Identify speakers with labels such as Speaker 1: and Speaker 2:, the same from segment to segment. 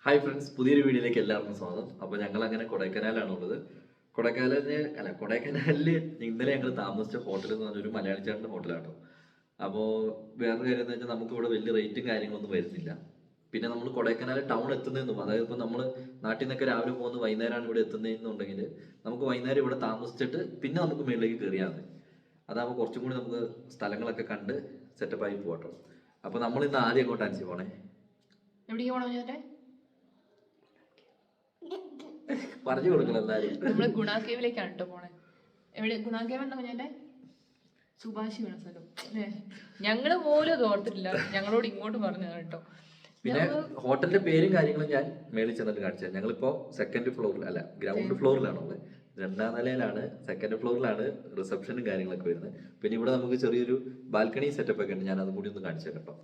Speaker 1: Hi friends, പുതിയൊരു വീഡിയോയിലേക്ക് എല്ലാവർക്കും സ്വാഗതം. അപ്പോൾ ഞങ്ങൾ അങ്ങനെ കൊടൈക്കനാലാണുള്ളത്. കൊടൈക്കനാലിൽ ഇന്നലെ ഞങ്ങൾ താമസിച്ച ഹോട്ടൽ എന്ന് പറഞ്ഞൊരു മലയാളി ചേട്ടൻ്റെ ഹോട്ടലാണ്. അപ്പോൾ വേറൊരു കാര്യം എന്ന് വെച്ചാൽ നമുക്ക് ഇവിടെ വലിയ റേറ്റും കാര്യങ്ങളൊന്നും വരുന്നില്ല. പിന്നെ നമ്മൾ കൊടൈക്കനാൽ ടൗൺ എത്തുന്നതെന്നും, അതായത് ഇപ്പോൾ നമ്മൾ നാട്ടിൽ നിന്നൊക്കെ രാവിലെ പോകുന്ന വൈകുന്നേരമാണ് ഇവിടെ എത്തുന്നതെന്നുണ്ടെങ്കിൽ നമുക്ക് വൈകുന്നേരം ഇവിടെ താമസിച്ചിട്ട് പിന്നെ നമുക്ക് മുകളിലേക്ക് കയറിയാൽ മതി. അതാകുമ്പോൾ കുറച്ചും കൂടി നമുക്ക് സ്ഥലങ്ങളൊക്കെ കണ്ട് സെറ്റപ്പായി പോകട്ടോ. അപ്പോൾ നമ്മൾ ഇന്ന് ആദ്യം അങ്ങോട്ടാണ് പോണേ.
Speaker 2: എവിടേക്ക് പോകണം?
Speaker 1: പറഞ്ഞു കൊടുക്കണം എല്ലാരും.
Speaker 2: നമ്മള് ഗുണാക്കേവിലേക്കാണ് കേട്ടോ പോണേ. എവിടെ ഗുണാക്കേവ് ഉണ്ടോ? ഞാൻ സുഭാഷി വേണ സ്ഥലം ഞങ്ങള് പോലും ഓർത്തിട്ടില്ല, ഞങ്ങളോട് ഇങ്ങോട്ട് പറഞ്ഞതാണ് കേട്ടോ.
Speaker 1: പിന്നെ ഹോട്ടലിന്റെ പേരും കാര്യങ്ങളും ഞാൻ മേളിൽ ചെന്നിട്ട് കാണിച്ചത്. ഞങ്ങളിപ്പോ സെക്കൻഡ് ഫ്ലോറിൽ അല്ല, ഗ്രൗണ്ട് ഫ്ലോറിലാണുള്ളത്. 2ാം നിലയിലാണ്, സെക്കൻഡ് ഫ്ലോറിലാണ് റിസപ്ഷനും കാര്യങ്ങളൊക്കെ വരുന്നത്. പിന്നെ ഇവിടെ നമുക്ക് ചെറിയൊരു ബാൽക്കണി സെറ്റപ്പ് ഒക്കെ ഉണ്ട്. ഞാൻ അതും കൂടി ഒന്ന് കാണിച്ചു കേട്ടോ.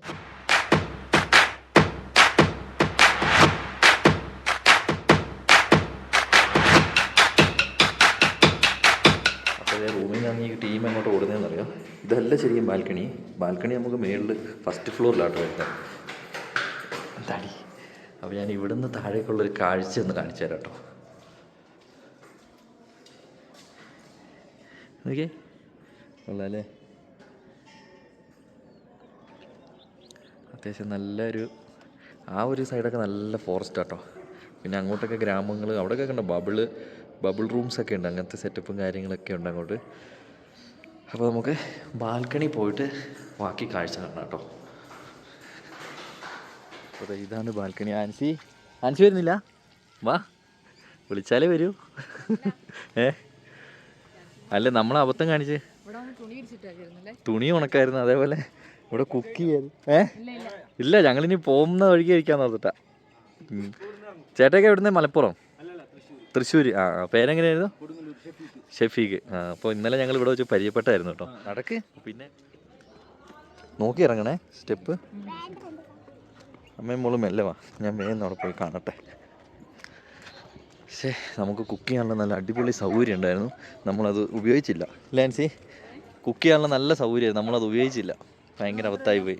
Speaker 1: റൂമിൽ നിന്നാണ് ഈ ടീം അങ്ങോട്ട് ഓടുന്നതെന്ന് അറിയാം. ഇതല്ല ശരിക്കും ബാൽക്കണി നമുക്ക് മേളിൽ ഫസ്റ്റ് ഫ്ലോറിലാട്ടോ വരുന്നത്. എന്താടി, അപ്പോൾ ഞാൻ ഇവിടുന്ന് താഴേക്കുള്ളൊരു കാഴ്ച ഒന്ന് കാണിച്ചു തരാം കേട്ടോ. ഓക്കെ, കൊള്ളാല്ലേ? അത്യാവശ്യം നല്ലൊരു ആ ഒരു സൈഡൊക്കെ നല്ല ഫോറസ്റ്റ് ആട്ടോ. പിന്നെ അങ്ങോട്ടൊക്കെ ഗ്രാമങ്ങൾ, അവിടെയൊക്കെ കണ്ടോ ബബിൾ റൂംസ് ഒക്കെ ഉണ്ട്. അങ്ങനത്തെ സെറ്റപ്പും കാര്യങ്ങളൊക്കെ ഉണ്ട് അങ്ങോട്ട്. അപ്പോൾ നമുക്ക് ബാൽക്കണി പോയിട്ട് ബാക്കി കാഴ്ച കാണാം കേട്ടോ. അപ്പോൾ ഇതാണ് ബാൽക്കണി. ആൻസി വരുന്നില്ല? വാ, വിളിച്ചാലേ വരൂ. അല്ല, നമ്മൾ അബദ്ധം കാണിച്ച് തുണി ഉണക്കായിരുന്നു. അതേപോലെ ഇവിടെ കുക്ക് ചെയ്യാൻ ഇല്ല, ഞങ്ങളിനി പോകുന്ന വഴിക്ക് കഴിക്കാൻ നോക്കട്ടാ. ചേട്ടയൊക്കെ എവിടുന്ന്? മലപ്പുറം, തൃശ്ശൂർ. പേരെങ്ങനെയായിരുന്നു? ഷെഫീഖ്. അപ്പോൾ ഇന്നലെ ഞങ്ങൾ ഇവിടെ വെച്ച് പരിചയപ്പെട്ടായിരുന്നു കേട്ടോ. നടക്ക്, പിന്നെ നോക്കി ഇറങ്ങണേ സ്റ്റെപ്പ്. അമ്മയും മോളും മെല്ലെ വാ, ഞാൻ വേഗം അവിടെ പോയി കാണട്ടെ. പക്ഷേ നമുക്ക് കുക്ക് ചെയ്യാനുള്ള നല്ല അടിപൊളി സൗകര്യം ഉണ്ടായിരുന്നു. നമ്മളത് ഉപയോഗിച്ചില്ല. ലാൻസി, കുക്ക് ചെയ്യാനുള്ള നല്ല സൗകര്യമായിരുന്നു, നമ്മളത് ഉപയോഗിച്ചില്ല. ഭയങ്കര അബദ്ധമായി പോയി.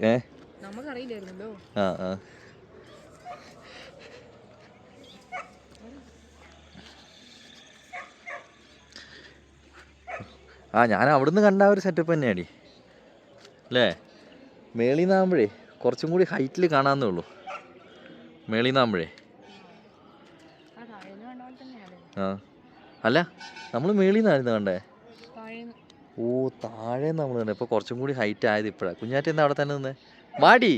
Speaker 1: ഞാൻ അവിടുന്ന് കണ്ട ഒരു സെറ്റപ്പ് തന്നെയാണ് അല്ലേ? മേളിൽ നിന്നാകുമ്പോഴേ കുറച്ചും കൂടി ഹൈറ്റിൽ കാണാമെന്നേ ഉള്ളൂ. മേളിൽ നിന്നാകുമ്പോഴേ അല്ല, നമ്മൾ മേളിൽ നിന്നായിരുന്നു കണ്ടേ. ഓ, താഴെ നമ്മൾ കണ്ടേ. ഇപ്പോൾ കുറച്ചും കൂടി ഹൈറ്റ് ആയത് ഇപ്പോഴാണ്. കുഞ്ഞാറ്റ എന്താ അവിടെ തന്നെ നിന്നേ? വാടി,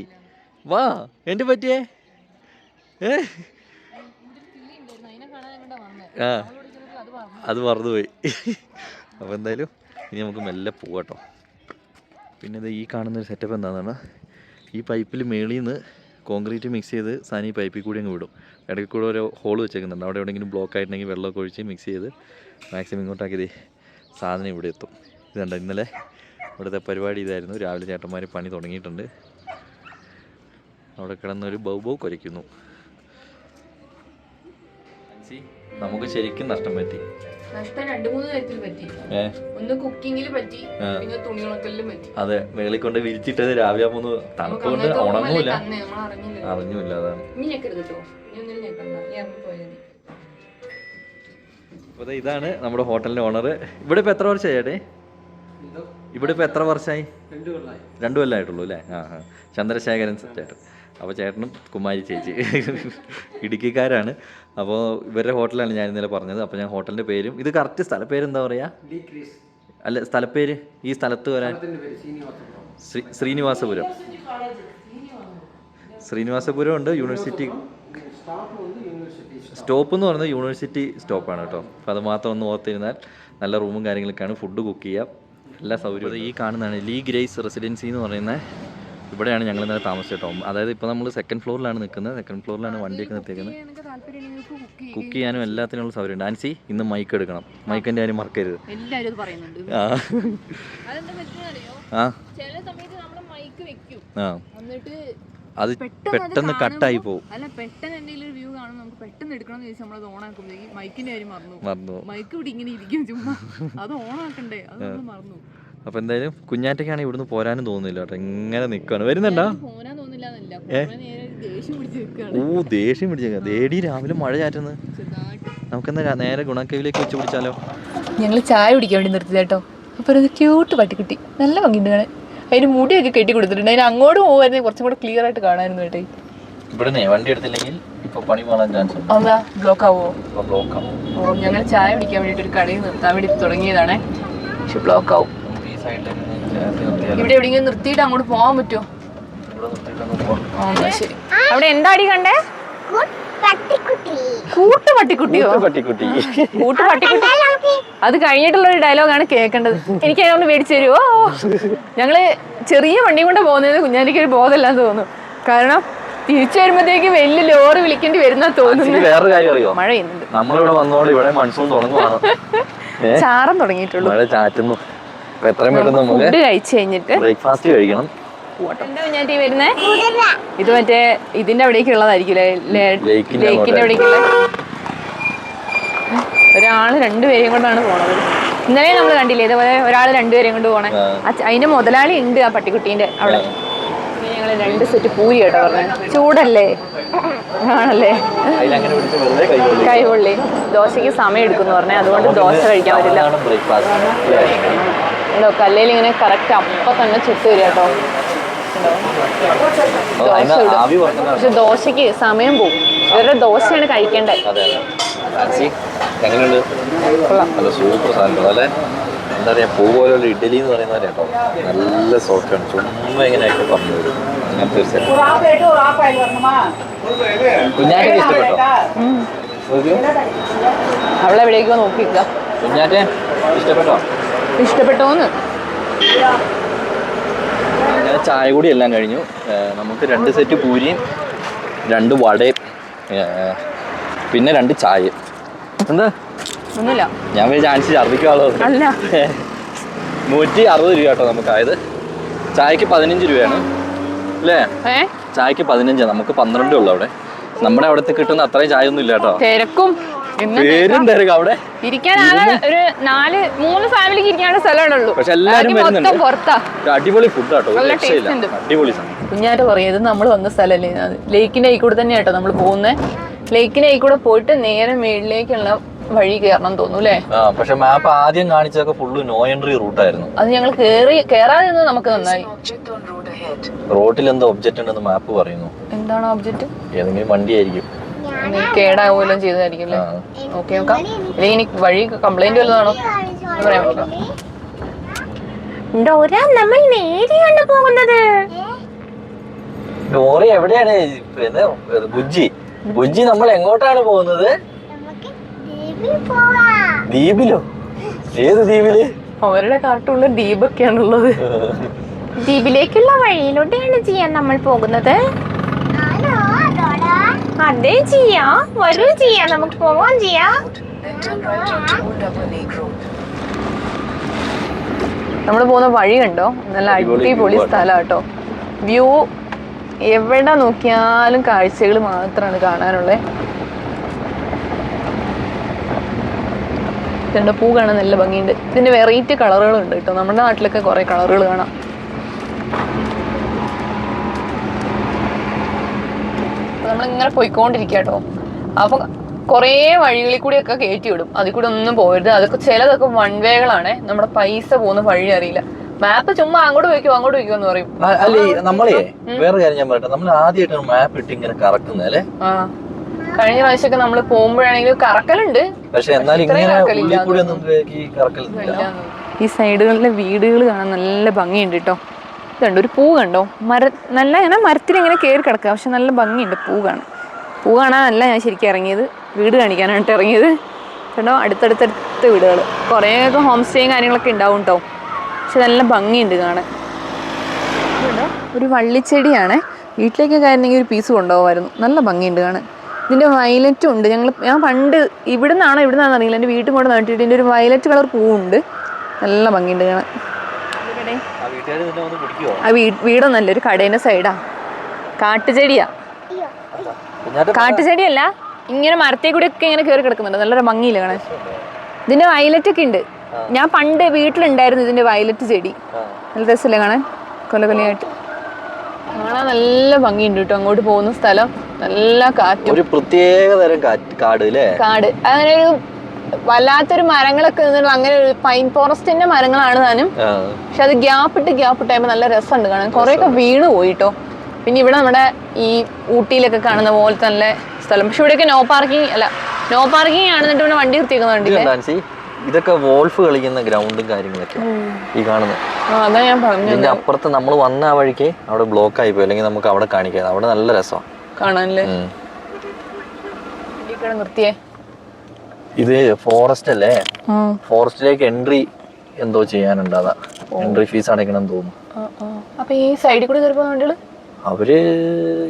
Speaker 1: വാ. എന്ത് പറ്റിയേ? അത് മറന്നുപോയി. അപ്പോൾ എന്തായാലും ഇനി നമുക്ക് മെല്ലെ പോകാട്ടോ. പിന്നെ ഇത് ഈ കാണുന്നൊരു സെറ്റപ്പ് എന്താണെന്ന് പറഞ്ഞാൽ, ഈ പൈപ്പിൽ മേളിൽ നിന്ന് കോൺക്രീറ്റ് മിക്സ് ചെയ്ത് സാധനം ഈ പൈപ്പിൽ കൂടി അങ്ങ് വിടും. ഇടയ്ക്ക് കൂടെ ഓരോ ഹോൾ വെച്ചേക്കുന്നുണ്ട്. അവിടെ എവിടെയെങ്കിലും ബ്ലോക്ക് ആയിട്ടുണ്ടെങ്കിൽ വെള്ളമൊക്കെ ഒഴിച്ച് മിക്സ് ചെയ്ത് മാക്സിമം ഇങ്ങോട്ടാക്കി സാധനം ഇവിടെ എത്തും. ഇതുണ്ട്, ഇന്നലെ ഇവിടുത്തെ പരിപാടി ഇതായിരുന്നു. രാവിലെ ചേട്ടന്മാർ പണി തുടങ്ങിയിട്ടുണ്ട്. അവിടെ കിടന്നൊരു ബൗ കുരയ്ക്കുന്നു. നമുക്ക് ശരിക്കും നഷ്ടം പറ്റി.
Speaker 2: നഷ്ടം 2-3 തരത്തിൽ പറ്റി. ഒന്ന് കുക്കിങ്ങിൽ പറ്റി, പിന്നെ തുണി ഉണക്കലിലും പറ്റി.
Speaker 1: അതെ, മേളിൽ കൊണ്ട് വിരിച്ചിട്ടത് രാവിലെ ആകുമ്പോൾ തണുപ്പ് കൊണ്ട് ഉണങ്ങൂല, അറിഞ്ഞൂല. അതാണ്. അപ്പൊ ഇതാണ് നമ്മുടെ ഹോട്ടലിന്റെ ഓണർ. ഇവിടെ ഇപ്പൊ എത്ര വർഷമായി ചേട്ടേ? ഇവിടെ ഇപ്പൊ എത്ര വർഷമായി? 2 കൊല്ലമായിട്ടുള്ളൂ അല്ലേ? ചന്ദ്രശേഖരൻ ചേട്ടൻ. അപ്പോൾ ചേട്ടനും കുമാരി ചേച്ചി ഇടുക്കിക്കാരാണ്. അപ്പോൾ ഇവരുടെ ഹോട്ടലാണ് ഞാൻ ഇന്നലെ പറഞ്ഞത്. അപ്പോൾ ഞാൻ ഹോട്ടലിൻ്റെ പേരും, ഇത് കറക്റ്റ് സ്ഥലപ്പേര് എന്താ പറയുക? അല്ല, സ്ഥലപ്പേര് ഈ സ്ഥലത്ത് വരാൻ ശ്രീനിവാസപുരം ഉണ്ട്. യൂണിവേഴ്സിറ്റി സ്റ്റോപ്പ് എന്ന് പറയുന്നത് യൂണിവേഴ്സിറ്റി സ്റ്റോപ്പാണ് കേട്ടോ. അപ്പോൾ അത് മാത്രം ഒന്ന് ഓർത്തിരുന്നാൽ നല്ല റൂമും കാര്യങ്ങളൊക്കെയാണ്. ഫുഡ് കുക്ക് ചെയ്യാം, എല്ലാ സൗകര്യവും. ഈ കാണുന്നതാണ് ലീ ഗ്രേസ് റെസിഡൻസി എന്ന് പറയുന്നത്. ഇവിടെയാണ് ഞങ്ങൾ ഇന്നലെ താമസിച്ചിട്ടോ. അതായത് ഇപ്പോൾ നമ്മൾ സെക്കൻഡ് ഫ്ലോറിലാണ് നിൽക്കുന്നത്. സെക്കൻഡ് ഫ്ലോറിലാണ് വണ്ടിയൊക്കെ നിർത്തിയേക്കുന്നത്. കുക്ക് ചെയ്യാനും എല്ലാത്തിനുള്ള സൗകര്യം ഉണ്ട്. ആൻസി, ഇന്ന് മൈക്ക് എടുക്കണം. മൈക്കിൻ്റെ കാര്യം മറക്കരുത്. അത് പെട്ടെന്ന് കട്ടായി പോകും.
Speaker 2: അല്ല, പെട്ടെന്ന് എന്തെങ്കിലും ഒരു വ്യൂ കാണുമ്പോൾ നമുക്ക് പെട്ടെന്ന് എടുക്കണമെന്ന് ചോദിച്ചാൽ നമ്മളത് ഓണാക്കുമ്പോഴേക്കും മൈക്കിന്റെ കാര്യം മറന്നു. മൈക്ക് ഇവിടെ ഇങ്ങനെ ഇരിക്കും, ചുമ്മാ അത് ഓണാക്കണ്ടേ, അത് നമ്മൾ മറന്നു.
Speaker 1: അപ്പോൾ എന്തായാലും കുഞ്ഞാറ്റയ്ക്കാണ് ഇവിടുന്ന് പോരാനും തോന്നുന്നില്ല കേട്ടോ. ഇങ്ങനെ നിൽക്കുകയാണ്. വരുന്നുണ്ടോ?
Speaker 2: പോരാൻ തോന്നുന്നില്ല.
Speaker 1: ഓ ദേഷ്യം പിടിച്ചേക്ക ദേടി രാവിലെ മഴ ചാറ്റുന്നു. നമുക്കെന്നാ നേരെ ഗുണക്കേവിലേക്ക് വെച്ച് പിടിച്ചാലോ?
Speaker 2: ഞങ്ങൾ ചായ കുടിക്കാൻ വേണ്ടി നിർത്തി കേട്ടോ. അപ്പൊ ഒരു ക്യൂട്ട് പട്ടിക്കുട്ടി നല്ല ഭംഗിയുണ്ട് കാണാൻ. അതിന് മുടിയൊക്കെ കെട്ടി കൊടുത്തിട്ടുണ്ട്. അതിന് അങ്ങോട്ട് പോകുമായിരുന്നു കുറച്ചും കൂടെ ക്ലിയർ ആയിട്ട് കാണായിരുന്നു കേട്ടോ.
Speaker 1: ഇവിടെ വണ്ടി എടുത്തില്ലെങ്കിൽ ഇപ്പൊ പണി പോകാൻ ചാൻസ്
Speaker 2: അതാ ബ്ലോക്ക് ആവോ?
Speaker 1: ബ്ലോക്ക് ആവും.
Speaker 2: ഓ ഞങ്ങൾ ചായ കുടിക്കാൻ വേണ്ടിട്ട് ഒരു കടയിൽ നിർത്താൻ വേണ്ടി തുടങ്ങിയതാണേ. പക്ഷെ ബ്ലോക്ക് ആവും. ഇവിടെ എവിടെയെങ്കിലും നിർത്തിയിട്ട് അങ്ങോട്ട് പോകാൻ പറ്റുമോ? ശരി. അവിടെ എന്താടി കണ്ടേ? കൂട്ടുപട്ടിക്കുട്ടിയോ? കൂട്ടുപട്ടിക്കുട്ടി. അത് കഴിഞ്ഞിട്ടുള്ള ഒരു ഡയലോഗാണ് കേൾക്കേണ്ടത്. എനിക്ക് അതിനൊന്ന് മേടിച്ചു തരുമോ? ഞങ്ങള് ചെറിയ വണ്ടി കൊണ്ട് പോകുന്നതിന് കുഞ്ഞാലിക്ക് ഒരു ബോധമില്ലാന്ന് തോന്നുന്നു. കാരണം തിരിച്ചു വരുമ്പോഴത്തേക്ക് വലിയ ലോറി വിളിക്കേണ്ടി വരുന്ന തോന്നുന്നു.
Speaker 1: വേറൊരു കാര്യം അറിയോ?
Speaker 2: മഴ ചെയ്യുന്നുണ്ട്.
Speaker 1: നമ്മളിവിടെ വന്നോണ്ട് ഇവിടെ മൺസൂൺ തുടങ്ങുവാണ്.
Speaker 2: ചാറം തുടങ്ങിയിട്ടുള്ളൂ.
Speaker 1: മഴ ചാറ്റുന്നു. ഫുഡ്
Speaker 2: കഴിച്ചു കഴിഞ്ഞിട്ട്
Speaker 1: ബ്രേക്ക്ഫാസ്റ്റ് കഴിക്കണം.
Speaker 2: എന്താ കുഞ്ഞാറ്റി വരുന്നേ? ഇത് മറ്റേ ഇതിന്റെ അവിടേക്ക് ഉള്ളതായിരിക്കും. ലേക്കിന്റെ അവിടേക്കുള്ള ഒരാള് രണ്ടുപേരെയും കൊണ്ടാണ് പോണത്. ഇന്നലെ നമ്മൾ കണ്ടില്ലേ ഇതേപോലെ ഒരാള് രണ്ടുപേരെയും കൊണ്ട് പോണേ. അതിന്റെ മുതലാളി ഉണ്ട് ആ പട്ടിക്കുട്ടീന്റെ അവിടെ. ഞങ്ങള് 2 സെറ്റ് പൂരി കേട്ടോ പറഞ്ഞു. ചൂടല്ലേ? ആണല്ലേ? കൈപൊള്ളി. ദോശക്ക് സമയം എടുക്കും പറഞ്ഞേ. അതുകൊണ്ട് ദോശ കഴിക്കാൻ പറ്റില്ല. ഉണ്ടോ കല്ലേൽ ഇങ്ങനെ കറക്റ്റ് അപ്പൊ തന്നെ ചുട്ട് വരിക കേട്ടോ. പക്ഷെ ദോശക്ക് സമയം പോകും. ഇവരുടെ ദോശയാണ് കഴിക്കേണ്ടത്.
Speaker 1: നല്ല സൂപ്പർ സാധനം അല്ലേ? എന്താ പറയാ, പൂ പോലുള്ള ഇഡലി എന്ന് പറയുന്നത് കേട്ടോ. നല്ല സോഫ്റ്റാണ്. ചുമ്മാ ഇങ്ങനെയൊക്കെ പറഞ്ഞു വരും. അങ്ങനത്തെ ഒരു സെറ്റ്. കുഞ്ഞാറ്റൊക്കെ ഇഷ്ടപ്പെട്ടോ?
Speaker 2: അവളെവിടേക്കോ നോക്കിക്ക.
Speaker 1: കുഞ്ഞാറ്റെ ഇഷ്ടപ്പെട്ടോ?
Speaker 2: ഇഷ്ടപ്പെട്ടോന്ന്.
Speaker 1: അങ്ങനെ ചായ കൂടി എല്ലാം കഴിഞ്ഞു. നമുക്ക് 2 സെറ്റ് പൂരിയും 2 വടയും പിന്നെ 2 ചായ. എന്താ
Speaker 2: ഒന്നുമില്ല.
Speaker 1: ഞാൻ ചാൻസ് ഛർദിക്കാളോ?
Speaker 2: അല്ല
Speaker 1: 160 രൂപ കേട്ടോ നമുക്കായത്. ചായക്ക് 15 രൂപയാണ് അല്ലേ? ചായക്ക് 15. നമുക്ക് 12 ഉള്ളു അവിടെ. നമ്മുടെ അവിടത്തെ കിട്ടുന്ന അത്രയും ചായ ഒന്നും ഇല്ല കേട്ടോ.
Speaker 2: തിരക്കും
Speaker 1: പേരും തിരക്കും. അവിടെ
Speaker 2: ഇരിക്കാൻ ഒരു 3 ഫാമിലിക്ക് ഇരിക്കാനുള്ള സ്ഥലമുള്ളൂ.
Speaker 1: പക്ഷെ എല്ലാരും വരുന്നുണ്ട്. അടിപൊളി ഫുഡ് കേട്ടോ. അടിപൊളി.
Speaker 2: കുഞ്ഞാറ്റ പറയും ഇത് നമ്മൾ വന്ന സ്ഥലമല്ലേ. ലേക്കിന്റെ ആയിക്കൂടെ തന്നെ കേട്ടോ നമ്മൾ പോകുന്നത്. ലേക്കിന്റെ ആയിക്കൂടെ പോയിട്ട് നേരെ മേളിലേക്കുള്ള വഴി കയറണം തോന്നുന്നു അല്ലേ?
Speaker 1: പക്ഷെ മാപ്പ് ആദ്യം കാണിച്ചതൊക്കെ ഫുള്ള് നോ എൻട്രി റൂട്ടായിരുന്നു.
Speaker 2: അത് ഞങ്ങൾ കേറാതെ നമുക്ക് നന്നായി.
Speaker 1: റോട്ടിൽ എന്തോ ഒബ്ജക്റ്റ് ഉണ്ടെന്ന് മാപ്പ് പറയുന്നു.
Speaker 2: എന്താണ് ഒബ്ജക്റ്റ്?
Speaker 1: ഏതെങ്കിലും വണ്ടി ആയിരിക്കും.
Speaker 2: കേടാവുമല്ലോ ചെയ്തതായിരിക്കും അല്ലേ? ഓക്കെ നോക്കാം. അല്ലെങ്കിൽ ഇനി വഴി കംപ്ലൈന്റ് വല്ലതാണോ പറയാൻ പറ്റില്ല. നമ്മൾ നേരെയാണ് പോകുന്നത്.
Speaker 1: ലോറി എവിടെയാണ്? പിന്നെ ബുജ്ജി നമ്മൾ എങ്ങോട്ടാണ് പോകുന്നത്? ദ്വീപിലോ? ഏത് ദ്വീപില്?
Speaker 2: അവരുടെ കാർട്ടൂണില് ദ്വീപൊക്കെയാണുള്ളത്. ദ്വീപിലേക്കുള്ള വഴിയിലൂടെയാണ് ചെയ്യാൻ നമ്മൾ പോകുന്നത്. അതെ ചെയ്യാം. വരൂ ചെയ്യാം. നമുക്ക് പോവാൻ ചെയ്യാം. നമ്മൾ പോകുന്ന വഴി കണ്ടോ? നല്ല അടിപൊളി സ്ഥലം കേട്ടോ. വ്യൂ എവിടെ നോക്കിയാലും കാഴ്ചകൾ മാത്രമാണ് കാണാനുള്ളത്. ഇതിന്റെ പൂ കാണാൻ നല്ല ഭംഗിയുണ്ട്. ഇതിന്റെ വെറൈറ്റി കളറുകളുണ്ട് കേട്ടോ. നമ്മുടെ നാട്ടിലൊക്കെ കുറെ കളറുകൾ കാണാം. നമ്മളിങ്ങനെ പോയിക്കൊണ്ടിരിക്കുക കേട്ടോ. അപ്പൊ കുറേ വഴികളിൽ കൂടിയൊക്കെ കയറ്റി വിടും. അതിൽ കൂടെ ഒന്നും പോകരുത്. അതൊക്കെ ചിലതൊക്കെ വൺ വേകളാണ്. നമ്മുടെ പൈസ പോകുന്ന വഴി അറിയില്ല. മാപ്പ് ചുമ്മാ അങ്ങോട്ട് പോയിക്കോ എന്ന് പറയും.
Speaker 1: അല്ലേ നമ്മളെ വേറെ കാര്യം ഞാൻ പറയട്ടെ. നമ്മൾ ആദ്യമായിട്ടാണ് മാപ്പ് ഇട്ട് ഇങ്ങനെ കറക്കുന്നത് അല്ലേ?
Speaker 2: കഴിഞ്ഞ പ്രാവശ്യമൊക്കെ നമ്മൾ പോകുമ്പോഴാണെങ്കിലും കറക്കലുണ്ട്.
Speaker 1: പക്ഷെ
Speaker 2: ഈ സൈഡുകളിലെ വീടുകൾ കാണാൻ നല്ല ഭംഗിയുണ്ട് കേട്ടോ. ഇതുണ്ട് ഒരു പൂ കണ്ടോ? നല്ല ഇങ്ങനെ മരത്തിൽ ഇങ്ങനെ കയറി കിടക്കുക. പക്ഷെ നല്ല ഭംഗിയുണ്ട് പൂ കാണാനല്ല ഞാൻ ശരിക്കും ഇറങ്ങിയത്. വീട് കാണിക്കാനായിട്ട് ഇറങ്ങിയത് കേട്ടോ. അടുത്തടുത്തടുത്ത് വീടുകൾ. കുറേയൊക്കെ ഹോം സ്റ്റേയും കാര്യങ്ങളൊക്കെ ഉണ്ടാവും കേട്ടോ. പക്ഷെ നല്ല ഭംഗിയുണ്ട് കാണാൻ. ഒരു വള്ളിച്ചെടിയാണ്. വീട്ടിലേക്കൊക്കെ ആയിരുന്നെങ്കിൽ ഒരു പീസ് കൊണ്ടുപോകുമായിരുന്നു. നല്ല ഭംഗിയുണ്ട് കാണാൻ. ഇതിൻ്റെ വയലറ്റും ഉണ്ട്. ഞാൻ പണ്ട് ഇവിടുന്നാണോ അറിയില്ല. എൻ്റെ വീട്ടിൽ കൊണ്ട് നട്ടിട്ട് ഇതിൻ്റെ ഒരു വയലറ്റ് കളർ പൂവുണ്ട്. നല്ല ഭംഗിയുണ്ട് കാണാൻ. ആ വീടൊന്നല്ല, ഒരു കടേൻ്റെ സൈഡാ. കാട്ടുചെടിയാ. കാട്ടുചെടിയല്ല, ഇങ്ങനെ മരത്തേ കൂടി ഒക്കെ ഇങ്ങനെ കയറി കിടക്കുന്നുണ്ട്. നല്ലൊരു ഭംഗിയില്ല കാണാൻ. ഇതിൻ്റെ വയലറ്റ് ഒക്കെ ഉണ്ട്. ഞാൻ പണ്ട് വീട്ടിലുണ്ടായിരുന്നു ഇതിൻ്റെ വയലറ്റ് ചെടി. നല്ല രസമില്ല കാണാൻ, കൊല്ലകൊല്ലയായിട്ട്. കാണാൻ നല്ല ഭംഗിയുണ്ട് കേട്ടോ. അങ്ങോട്ട് പോകുന്ന സ്ഥലം നല്ല കാറ്റും,
Speaker 1: ഒരു പ്രത്യേക തരം കാട് അല്ലേ?
Speaker 2: കാട് അങ്ങനെ ഒരു വല്ലാത്തൊരു മരങ്ങളൊക്കെ അങ്ങനെ ഒരു പൈൻ ഫോറസ്റ്റിന്റെ മരങ്ങളാണ് താനും. പക്ഷെ അത് ഗ്യാപ്പിട്ടായപ്പോ നല്ല രസമുണ്ട് കാണാൻ. കുറെയൊക്കെ വീണ് പോയിട്ടോ. പിന്നെ ഇവിടെ നമ്മുടെ ഈ ഊട്ടിയിലൊക്കെ കാണുന്ന പോലത്തെ നല്ല സ്ഥലം. പക്ഷെ ഇവിടെയൊക്കെ നോ പാർക്കിംഗ് ആണ്. എന്നിട്ട് ഇവിടെ വണ്ടി നിർത്തിയേക്കുന്നുണ്ട്.
Speaker 1: ഇതൊക്കെ വോൾഫ് കളിക്കുന്ന ഗ്രൗണ്ടും കാര്യങ്ങളൊക്കെ ഈ കാണുന്നത്.
Speaker 2: അതാ ഞാൻ പറഞ്ഞു.
Speaker 1: ഇതിന്റെ അപ്പുറത്ത് നമ്മൾ വന്ന ആ വഴിക്ക് അവിടെ ബ്ലോക്ക് ആയി പോയി. അല്ലെങ്കിൽ നമുക്ക് അവിടെ കാണിക്കാം. അവിടെ നല്ല രസമാണ്
Speaker 2: കാണാനല്ലേ. നിർത്തിയേ,
Speaker 1: ഇത് ഫോറസ്റ്റ് അല്ലേ? ഫോറസ്റ്റിലേക്ക് എൻട്രി എന്തോ ചെയ്യാനുണ്ട്. അതാ എൻട്രി ഫീസ് അടയ്ക്കണം തോന്നുന്നു.
Speaker 2: അപ്പൊ ഈ സൈഡിൽ കൂടെ കയറി പോകുന്ന വണ്ടികള്
Speaker 1: അവര്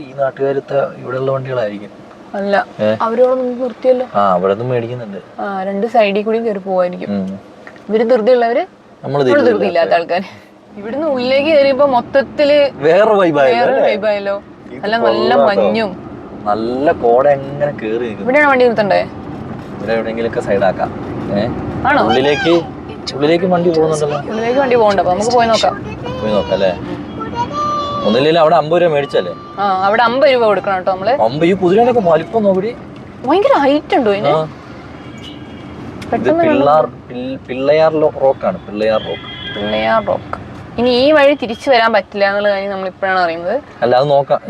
Speaker 1: ഈ നാട്ടുകാരത്തെ ഇവിടെയുള്ള വണ്ടികളായിരിക്കും.
Speaker 2: അല്ല, അവരോട് നിർത്തിയല്ലോ.
Speaker 1: അവിടെ നിന്ന് മേടിക്കുന്നുണ്ട്.
Speaker 2: രണ്ട് സൈഡിൽ കൂടി കയറി പോവായിരിക്കും. ഇവര് ധൃതിയുള്ളവര്, ധൃതിയില്ലാത്ത ആൾക്കാര്. ഇവിടുന്ന് ഉള്ളിലേക്ക് കയറിയപ്പോ മൊത്തത്തില്
Speaker 1: വേറെ
Speaker 2: വൈബായല്ലോ. നല്ല മഞ്ഞും
Speaker 1: നല്ല കോട എങ്ങനെ കേറി.
Speaker 2: ഇവിടെയാണ് വണ്ടി നിർത്തണ്ടേ?
Speaker 1: ഇവിടെ എവിടെയെങ്കിലൊക്കെ സൈഡാക്കാം.
Speaker 2: ആണോ?
Speaker 1: ഉള്ളിലേക്ക് വണ്ടി പോകുന്നുണ്ടല്ലോ.
Speaker 2: ഉള്ളിലേക്ക് വണ്ടി പോകണ്ട, അപ്പൊ നമുക്ക് പോയി നോക്കാം
Speaker 1: അല്ലേ? ഒന്നില്ലെങ്കിൽ അവിടെ 50 രൂപ മേടിച്ചല്ലേ?
Speaker 2: അവിടെ 50 രൂപ കൊടുക്കണം കേട്ടോ നമ്മള്.
Speaker 1: 50. ഈ കുതിരനൊക്കെ വലിപ്പം നോക്കി,
Speaker 2: ഭയങ്കര ഹൈറ്റ് ഉണ്ടോ ഇതിന്?
Speaker 1: പിള്ളയാർ റോക്കാണ്. പിള്ളയാർ റോക്ക്.
Speaker 2: ഇനി ഈ വഴി തിരിച്ചു വരാൻ പറ്റില്ല എന്നുള്ള കാര്യം നമ്മൾ ഇപ്പോഴാണ് അറിയുന്നത്.
Speaker 1: അല്ല, അത് നോക്കാം.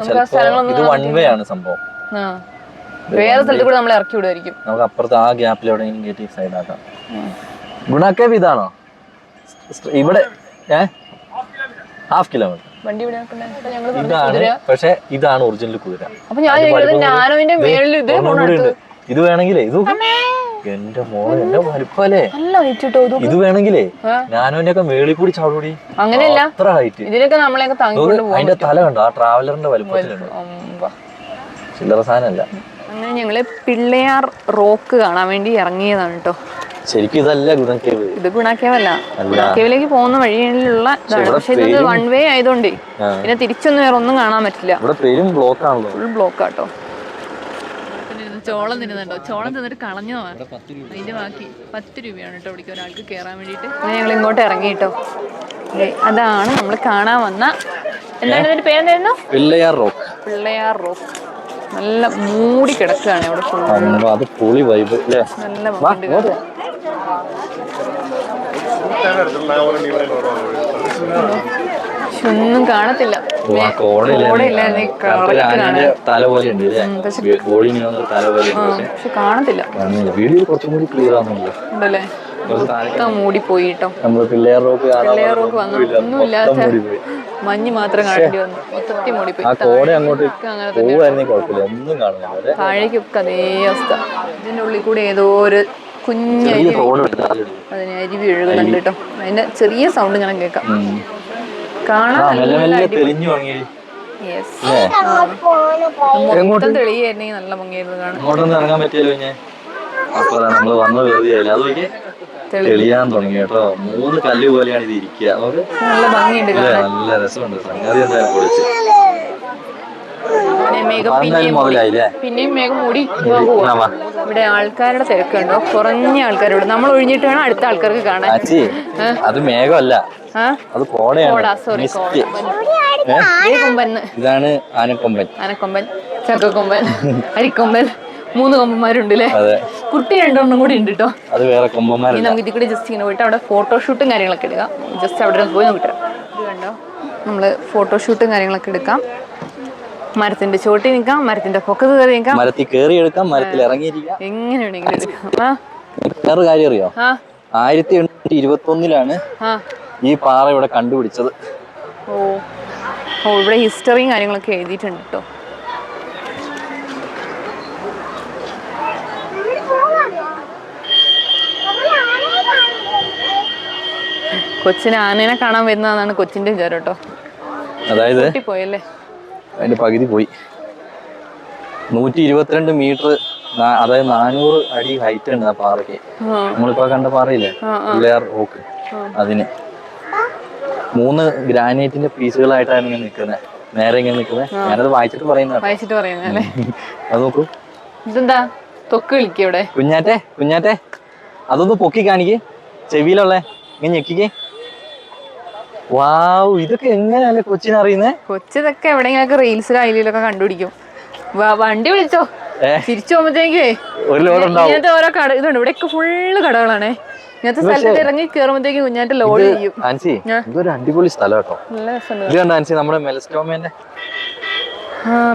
Speaker 1: ഇത് വൺ വേ ആണ് സംഭവം.
Speaker 2: വേറെ സ്ഥലത്ത് കൂടെ നമ്മൾ ഇറക്കി വിടുമായിരിക്കും.
Speaker 1: നമുക്ക് അപ്പുറത്ത് ആ ഗ്യാപ്പിൽ എവിടെയെങ്കിലും കയറ്റി സൈഡാക്കാം. ഗുണാക്കേവ് ഇതാണോ? ഇവിടെ ഹാഫ് കിലോമീറ്റർ
Speaker 2: വണ്ടി
Speaker 1: ഇതാണ്. പക്ഷെ ഇതാണ് ഒറിജിനൽ കുതിര.
Speaker 2: അപ്പൊ ഞാൻ
Speaker 1: ഇത് വേണമെങ്കിലേ എന്റെ മോളെ, എന്റെ വലിപ്പല്ലേ ഇത് വേണമെങ്കിലേ ഞാനോന്റെ ഒക്കെ മേളിൽ കൂടി ചാടൂടി.
Speaker 2: അങ്ങനെയല്ല,
Speaker 1: അത്ര ഹൈറ്റ്.
Speaker 2: ഇതിനൊക്കെ നമ്മളെയൊക്കെ
Speaker 1: അതിന്റെ തല കണ്ടോ? ആ ട്രാവലറിന്റെ വലിപ്പത്തിലുണ്ട്. ചില്ലറ സാധനമല്ല.
Speaker 2: അങ്ങനെ ഞങ്ങള് പിള്ളയാർ റോക്ക് കാണാൻ വേണ്ടി ഇറങ്ങിയതാണ് കേട്ടോ.
Speaker 1: ശരിക്കും ഇതല്ല ഗുണാക്കേവ്.
Speaker 2: ഇത് ഗുണാക്കേവല്ല, ഗുണാക്കേവിലേക്ക് പോകുന്ന വഴിയിലുള്ള ഇതാണ്. പക്ഷെ ഇത് വൺ വേ ആയതുകൊണ്ടേ പിന്നെ തിരിച്ചൊന്നും വേറെ ഒന്നും കാണാൻ പറ്റില്ല. ഫുൾ ബ്ലോക്ക് ആട്ടോ. ചോളം തിന്നുന്നുണ്ടോ? ചോളം തിന്നിട്ട് കളഞ്ഞതാണ്. അതിന്റെ ബാക്കി 10 രൂപയാണ് കേട്ടോ ഇവിടേക്ക് ഒരാൾക്ക് കയറാൻ വേണ്ടിയിട്ട്. ഞങ്ങൾ ഇങ്ങോട്ട് ഇറങ്ങി കേട്ടോ. അതാണ് നമ്മൾ കാണാൻ വന്ന, എന്താണ് ഇതിന്റെ പേരെന്തായിരുന്നു?
Speaker 1: പിള്ളയാർ റോക്ക്.
Speaker 2: പിള്ളയാർ റോക്ക്. നല്ല മൂടി കിടക്കുകയാണ് അവിടെ. നല്ല ഭംഗിയുണ്ട്. ഒന്നും കാണത്തില്ല. പക്ഷെ കാണത്തില്ല. ഉണ്ടല്ലേ, മൂടി പോയി കേട്ടോ.
Speaker 1: പിള്ളയാർ റോക്ക്
Speaker 2: വന്നു, ഒന്നുമില്ലാത്ത മഞ്ഞ് മാത്രം കാണേണ്ടി വന്നു. മൊത്തത്തിൽ മൂടിപ്പോയി. താഴേക്കൊക്കെ അതേ അവസ്ഥ. ഇതിന്റെ ഉള്ളിൽ കൂടെ ഏതോ ഒരു കുഞ്ഞരി അതിന് അരുവി ഒഴുകുന്നുണ്ട് കേട്ടോ. അതിന്റെ ചെറിയ സൗണ്ട് ഞാൻ കേൾക്കാം. കാണാൻ മൊത്തം തെളിയായിരുന്നെങ്കിൽ നല്ല ഭംഗിയായിരുന്നു കാണാൻ.
Speaker 1: തെളിയാൻ തുടങ്ങി കേട്ടോ. 3 കല്ല് പോലെയാണ് ഇത് ഇരിക്കുക.
Speaker 2: നല്ല ഭംഗിയുണ്ട്,
Speaker 1: നല്ല രസമുണ്ട്. സംഗതി എന്തായാലും പൊളിച്ച്.
Speaker 2: പിന്നെയും മേഘം മൂടി പോവാ. ഇവിടെ ആൾക്കാരുടെ തിരക്കുണ്ടോ? കുറഞ്ഞ ആൾക്കാർ. ഇവിടെ നമ്മൾ ഒഴിഞ്ഞിട്ട് വേണം അടുത്ത ആൾക്കാർക്ക് കാണാൻ.
Speaker 1: അത് മേഘമല്ല, അത് കോടയാണ്.
Speaker 2: സോറി,
Speaker 1: ഇതാണ് ആനക്കൊമ്പൻ.
Speaker 2: ചക്കക്കൊമ്പൻ, അരിക്കൊമ്പൻ. 3 കൊമ്പന്മാരുണ്ടല്ലേ. കുട്ടി 2 കൂടി ഉണ്ട് കേട്ടോ.
Speaker 1: അത് വേറെ കൊമ്പന്മാർ.
Speaker 2: നമുക്ക് ഇതിൽ കൂടി ജസ്റ്റ് ഇങ്ങനെ പോയിട്ട് അവിടെ ഫോട്ടോഷൂട്ടും കാര്യങ്ങളൊക്കെ എടുക്കാം. ജസ്റ്റ് അവിടെ പോയി നോക്കിട്ട് ഇത് കണ്ടോ, നമ്മള് ഫോട്ടോഷൂട്ടും കാര്യങ്ങളൊക്കെ എടുക്കാം. മരത്തിന്റെ ചോട്ടി നിൽക്കാം, മരത്തിന്റെ പൊക്കത്ത് കയറി നിൽക്കാം,
Speaker 1: മരത്തിൽ കയറി എടുക്കാം, മരത്തിൽ ഇറങ്ങിയിരിക്കാം,
Speaker 2: എങ്ങനെ വേണമെങ്കിലും എടുക്കാം.
Speaker 1: വേറെ കാര്യം അറിയോ? 1821 ഈ പാറ ഇവിടെ കണ്ടുപിടിച്ചത്.
Speaker 2: ഓ ഇവിടെ ഹിസ്റ്ററിയും കാര്യങ്ങളൊക്കെ എഴുതിയിട്ടുണ്ട് കേട്ടോ. കൊച്ചിന് ആനേനെ കാണാൻ വരുന്നതാണ് കൊച്ചിന്റെ വിചാരം കേട്ടോ.
Speaker 1: അതായത്
Speaker 2: പോയല്ലേ,
Speaker 1: അതിന്റെ പകുതി പോയി. 122 മീറ്റർ, അതായത് 400 അടി ഹൈറ്റ് ഉണ്ട് ആ പാറയ്ക്ക്. നമ്മളിപ്പോ കണ്ട പാറയില്ലേ, പിള്ളയാർ റോക്ക്, അതിന് 3 ഗ്രാനൈറ്റിന്റെ പീസുകളായിട്ടാണ് ഇങ്ങനെ നിൽക്കുന്നത്. നേരെ ഇങ്ങനെ നിൽക്കുന്നത്. ഞാനത് വായിച്ചിട്ട് പറയുന്നല്ലേ. അത് നോക്കൂ.
Speaker 2: ഇതെന്താ തൊക്ക് കളിക്കുക ഇവിടെ?
Speaker 1: കുഞ്ഞാറ്റെ അതൊന്ന് പൊക്കി കാണിക്ക്. ചെവിയിലുള്ളേ ഇങ്ങനെ ഞെക്കിക്കേ. വാവ്, ഇതൊക്കെ എങ്ങനെയല്ലേ കൊച്ചിനെ അറിയുന്നേ?
Speaker 2: കൊച്ചിതൊക്കെ എവിടെയെങ്കിലൊക്കെ റീൽസിലും അതിലൊക്കെ കണ്ടുപിടിക്കും. വണ്ടി വിളിച്ചോ, തിരിച്ചു പോകുമ്പോഴത്തേക്കേ ഇങ്ങനത്തെ ഓരോ കട ഇതുണ്ട്. ഇവിടെയൊക്കെ ഫുള്ള് കടകളാണേ. ഇങ്ങനത്തെ സ്ഥലത്ത് ഇറങ്ങി കയറുമ്പോഴത്തേക്ക് കുഞ്ഞായിട്ട് ലോഡ് ചെയ്യും.
Speaker 1: ഇതൊരു അടിപൊളി സ്ഥലം കേട്ടോ.
Speaker 2: നല്ല രസമുണ്ട്.
Speaker 1: ഇത് കണ്ടോ ആൻസി, നമ്മുടെ മെലസ്റ്റോമേന്റെ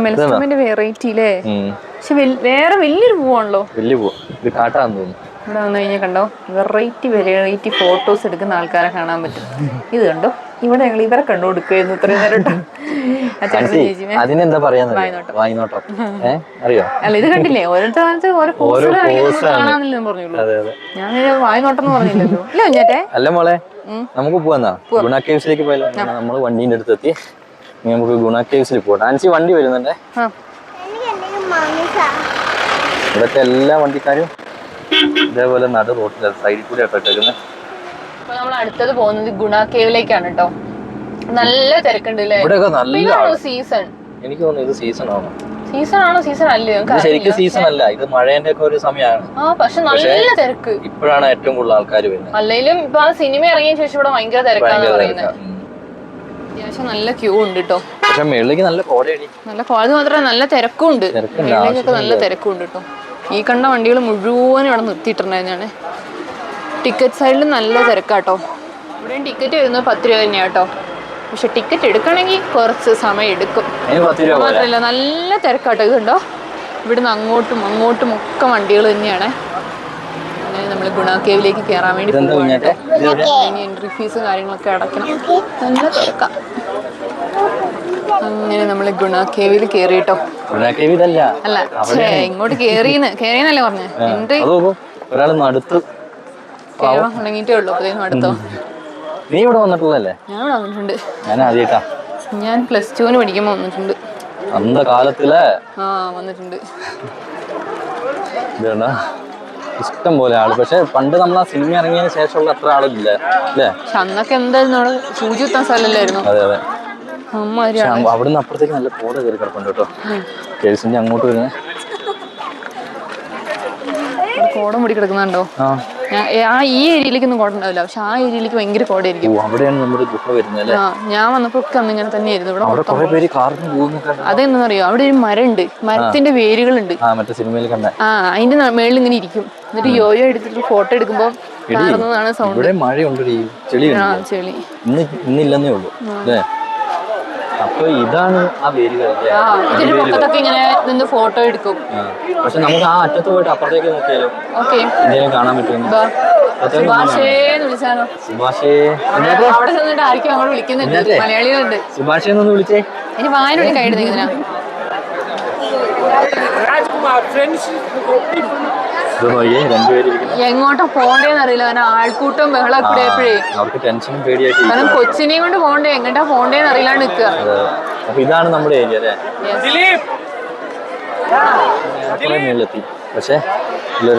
Speaker 2: മെലസ്റ്റോമിന്റെ വെറൈറ്റി അല്ലേ? പക്ഷെ വേറെ വലിയൊരു പൂവാണല്ലോ.
Speaker 1: വലിയ പൂവ്, ഇത് കാട്ടാന്ന് തോന്നുന്നു.
Speaker 2: ഇവിടെ വന്നു കഴിഞ്ഞാൽ കണ്ടോ, വെറൈറ്റി ഫോട്ടോസ് എടുക്കുന്ന ആൾക്കാരെ കാണാൻ പറ്റും. ഇത് കണ്ടോ, ഇവിടെ ഞങ്ങൾ ഇവരെ കണ്ടു കൊടുക്കുന്നു ഇത്രയും നേരം.
Speaker 1: അതിനെന്താ പറയാ, വായ്നോട്ടം. അറിയോ? അല്ല, ഇത് കണ്ടില്ലേ, ഓരോരുത്തർ ഓരോ കാണാന്നില്ല പറഞ്ഞുള്ളൂ. ഞാൻ വായ്നോട്ടം എന്ന് പറഞ്ഞില്ലല്ലോ. ഇല്ല കുഞ്ഞാറ്റെ. അല്ല മോളെ, നമുക്ക് പോവാന്നാ ഗുണ കേവ്സിലേക്ക് പോയാലോ? നമ്മള് വണ്ടീന്റെ അടുത്തെത്തി. നമുക്ക് ഗുണ കേവ്സിൽ പോകട്ടെ. ആൻസി വണ്ടി വരുന്നുണ്ടേ. ഇവിടത്തെ എല്ലാ വണ്ടിക്കാരും ഇതേപോലെ നടു റോട്ടിൽ സൈഡിൽ കൂടെ ഇട്ടേക്കുന്നത്.
Speaker 2: അപ്പൊ നമ്മൾ അടുത്തത് പോകുന്നത് ഗുണ കേവിലേക്കാണ് കേട്ടോ. നല്ല തിരക്കുണ്ട് അല്ലേ? സീസൺ
Speaker 1: എനിക്ക് തോന്നുന്നു ഇത് സീസൺ ആണോ?
Speaker 2: സീസൺ അല്ലേ?
Speaker 1: ശരിക്കും സീസൺ അല്ല, ഇത് മഴേന്റെ ഒക്കെ ഒരു സമയമാണ്.
Speaker 2: പക്ഷെ നല്ല തിരക്ക്
Speaker 1: ഇപ്പോഴാണ് ഏറ്റവും കൂടുതൽ ആൾക്കാർ വരുന്നത്.
Speaker 2: അല്ലെങ്കിലും ഇപ്പൊ ആ സിനിമ ഇറങ്ങിയ ശേഷം ഇവിടെ ഭയങ്കര തിരക്കാന്ന് പറയുന്നത്. അത്യാവശ്യം നല്ല ക്യൂ ഉണ്ട് കേട്ടോ.
Speaker 1: പക്ഷെ മേളിലേക്ക് നല്ല കോടയടി.
Speaker 2: നല്ല കോട മാത്രമല്ല, നല്ല തിരക്കും ഉണ്ട്. മേളിലേക്കൊക്കെ നല്ല തിരക്കും ഉണ്ട് കേട്ടോ. ഈ കണ്ട വണ്ടികൾ മുഴുവനും ഇവിടെ നിർത്തിയിട്ടുണ്ടായിരുന്നാണ്. ടിക്കറ്റ് സൈഡിൽ നല്ല തിരക്കാട്ടോ. ഇവിടെയും ടിക്കറ്റ് വരുന്നത് 10 രൂപ തന്നെയാണ് കേട്ടോ. പക്ഷെ ടിക്കറ്റ് എടുക്കണമെങ്കിൽ കുറച്ച് സമയം എടുക്കും. മാത്രമല്ല നല്ല തിരക്കാട്ടോ. ഇതുണ്ടോ, ഇവിടുന്ന് അങ്ങോട്ടും ഒക്കെ വണ്ടികൾ തന്നെയാണ്. അങ്ങനെ നമ്മൾ ഗുണ കേവിലേക്ക് കയറാൻ വേണ്ടി പോകാനായിട്ട് എൻട്രി ഫീസും കാര്യങ്ങളൊക്കെ അടയ്ക്കണം. നല്ല തിരക്കാം. അങ്ങനെ നമ്മൾ ഗുണ കേവിൽ കേറിട്ടോ. അല്ല, ഇങ്ങോട്ട് കേറിയെന്നല്ലേ പറഞ്ഞേ. എൻട്രി കേറാൻ തുടങ്ങിയിട്ടേ ഉള്ളൂ. അപ്പൊ അടുത്തോ.
Speaker 1: നീ ഇവിടെ വന്നിട്ടുള്ളല്ലേ?
Speaker 2: ഞാൻ ഇവിടെ വന്നിട്ടുണ്ട്. ഞാൻ +2 പഠിക്കുമ്പോ വന്നിട്ടുണ്ട്. വന്നിട്ടുണ്ട്.
Speaker 1: ഇഷ്ടം പോലെ ആള്. പക്ഷെ പണ്ട് നമ്മൾ ആ സിനിമ ഇറങ്ങിയതിന് ശേഷമുള്ള അത്ര ആളില്ല അല്ലേ?
Speaker 2: പക്ഷെ അന്നൊക്കെ എന്തായിരുന്നു അവിടെ സൂചി കുത്താൻ സ്ഥലമല്ലായിരുന്നു.
Speaker 1: അതെ. അവിടുന്ന് അപ്പുറത്തേക്ക് നല്ല കോട കയറി കിടപ്പുണ്ട് കേട്ടോ. കേസിന്റെ അങ്ങോട്ട് വരുന്നത്
Speaker 2: കോട മുടി കിടക്കുന്നുണ്ടോ? ഈ ഏരിയയിലേക്കൊന്നും കോട ഉണ്ടാവില്ല. പക്ഷെ ആ ഏരിയയിലേക്ക് ഭയങ്കര കോടയായിരിക്കും.
Speaker 1: അവിടെയാണ് നമ്മുടെ ഗുഹ വരുന്നത്.
Speaker 2: ഞാൻ വന്നപ്പോ ഒക്കെ അന്ന് ഇങ്ങനെ തന്നെയായിരുന്നു.
Speaker 1: ഇവിടെ
Speaker 2: അതെന്നറിയോ, അവിടെ ഒരു മരമുണ്ട്. മരത്തിന്റെ വേരുകളുണ്ട്.
Speaker 1: സിനിമയിൽ കണ്ട
Speaker 2: അതിന്റെ മേളിൽ ഇങ്ങനെ ഇരിക്കും. എന്നിട്ട് യോയോ എടുത്തിട്ട് ഫോട്ടോ എടുക്കുമ്പോ കാണുന്നതാണ് സൗണ്ട്. ചെളി
Speaker 1: ഇന്നില്ലെന്നേ ഉള്ളൂ. അപ്പൊ ഇതാണ് ആ വേരുകൾ.
Speaker 2: ഇതിന്റെ പക്കത്തൊക്കെ ഇങ്ങനെ നിന്ന് ഫോട്ടോ എടുക്കും.
Speaker 1: പക്ഷെ നമുക്ക് ആ അറ്റത്ത് പോയിട്ട് അപ്പുറത്തേക്ക് നോക്കിയാലോ? എന്തെങ്കിലും കാണാൻ പറ്റുമോ?
Speaker 2: സുഭാഷേന്ന് വിളിച്ചാലോ? അവിടെ ചെന്നിട്ട് ആർക്കും അങ്ങോട്ട് വിളിക്കുന്നുണ്ട്. മലയാളികളുണ്ട്.
Speaker 1: സുഭാഷേന്നൊന്ന് വിളിച്ചേ.
Speaker 2: ഇനി വായനുള്ളിൽ കൈയിടുന്നതിനാ. എങ്ങോട്ടാ പോണ്ടേന്ന് അറിയില്ല. കാരണം ആൾക്കൂട്ടം ബഹളം കൂടെ എപ്പോഴേ കാരണം കൊച്ചിനെയും കൊണ്ട് പോണ്ടേ, എങ്ങോട്ടാ പോണ്ടേന്ന് അറിയില്ലാണ്ട് നിൽക്കുക.
Speaker 1: ഇതാണ് നമ്മുടെ ഏരിയ അല്ലേ? മേളിലെത്തി. പക്ഷെ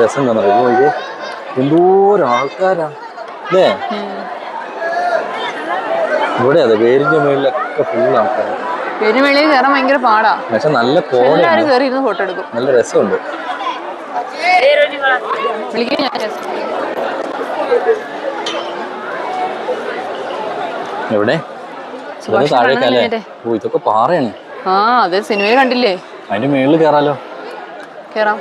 Speaker 1: രസം എന്താ പറയുക, എന്തോരം ആൾക്കാരാ അല്ലേ ഇവിടെ. അതെ, വേരിന്റെ മേളിലൊക്കെ ഫുൾ ആൾക്കാരാണ്.
Speaker 2: വേരിന് മേളിൽ കയറാൻ ഭയങ്കര പാടാ.
Speaker 1: പക്ഷെ നല്ല
Speaker 2: എല്ലാവരും കയറി ഇരുന്ന് ഫോട്ടോ എടുക്കും.
Speaker 1: നല്ല രസമുണ്ട്.
Speaker 2: എവിടെ
Speaker 1: താഴേക്കല്ലേ? ഇതൊക്കെ പാറയാണ്.
Speaker 2: അതെ, സിനിമയിൽ കണ്ടില്ലേ?
Speaker 1: അതിന്റെ മേളിൽ കേറാലോ?
Speaker 2: കേറാം.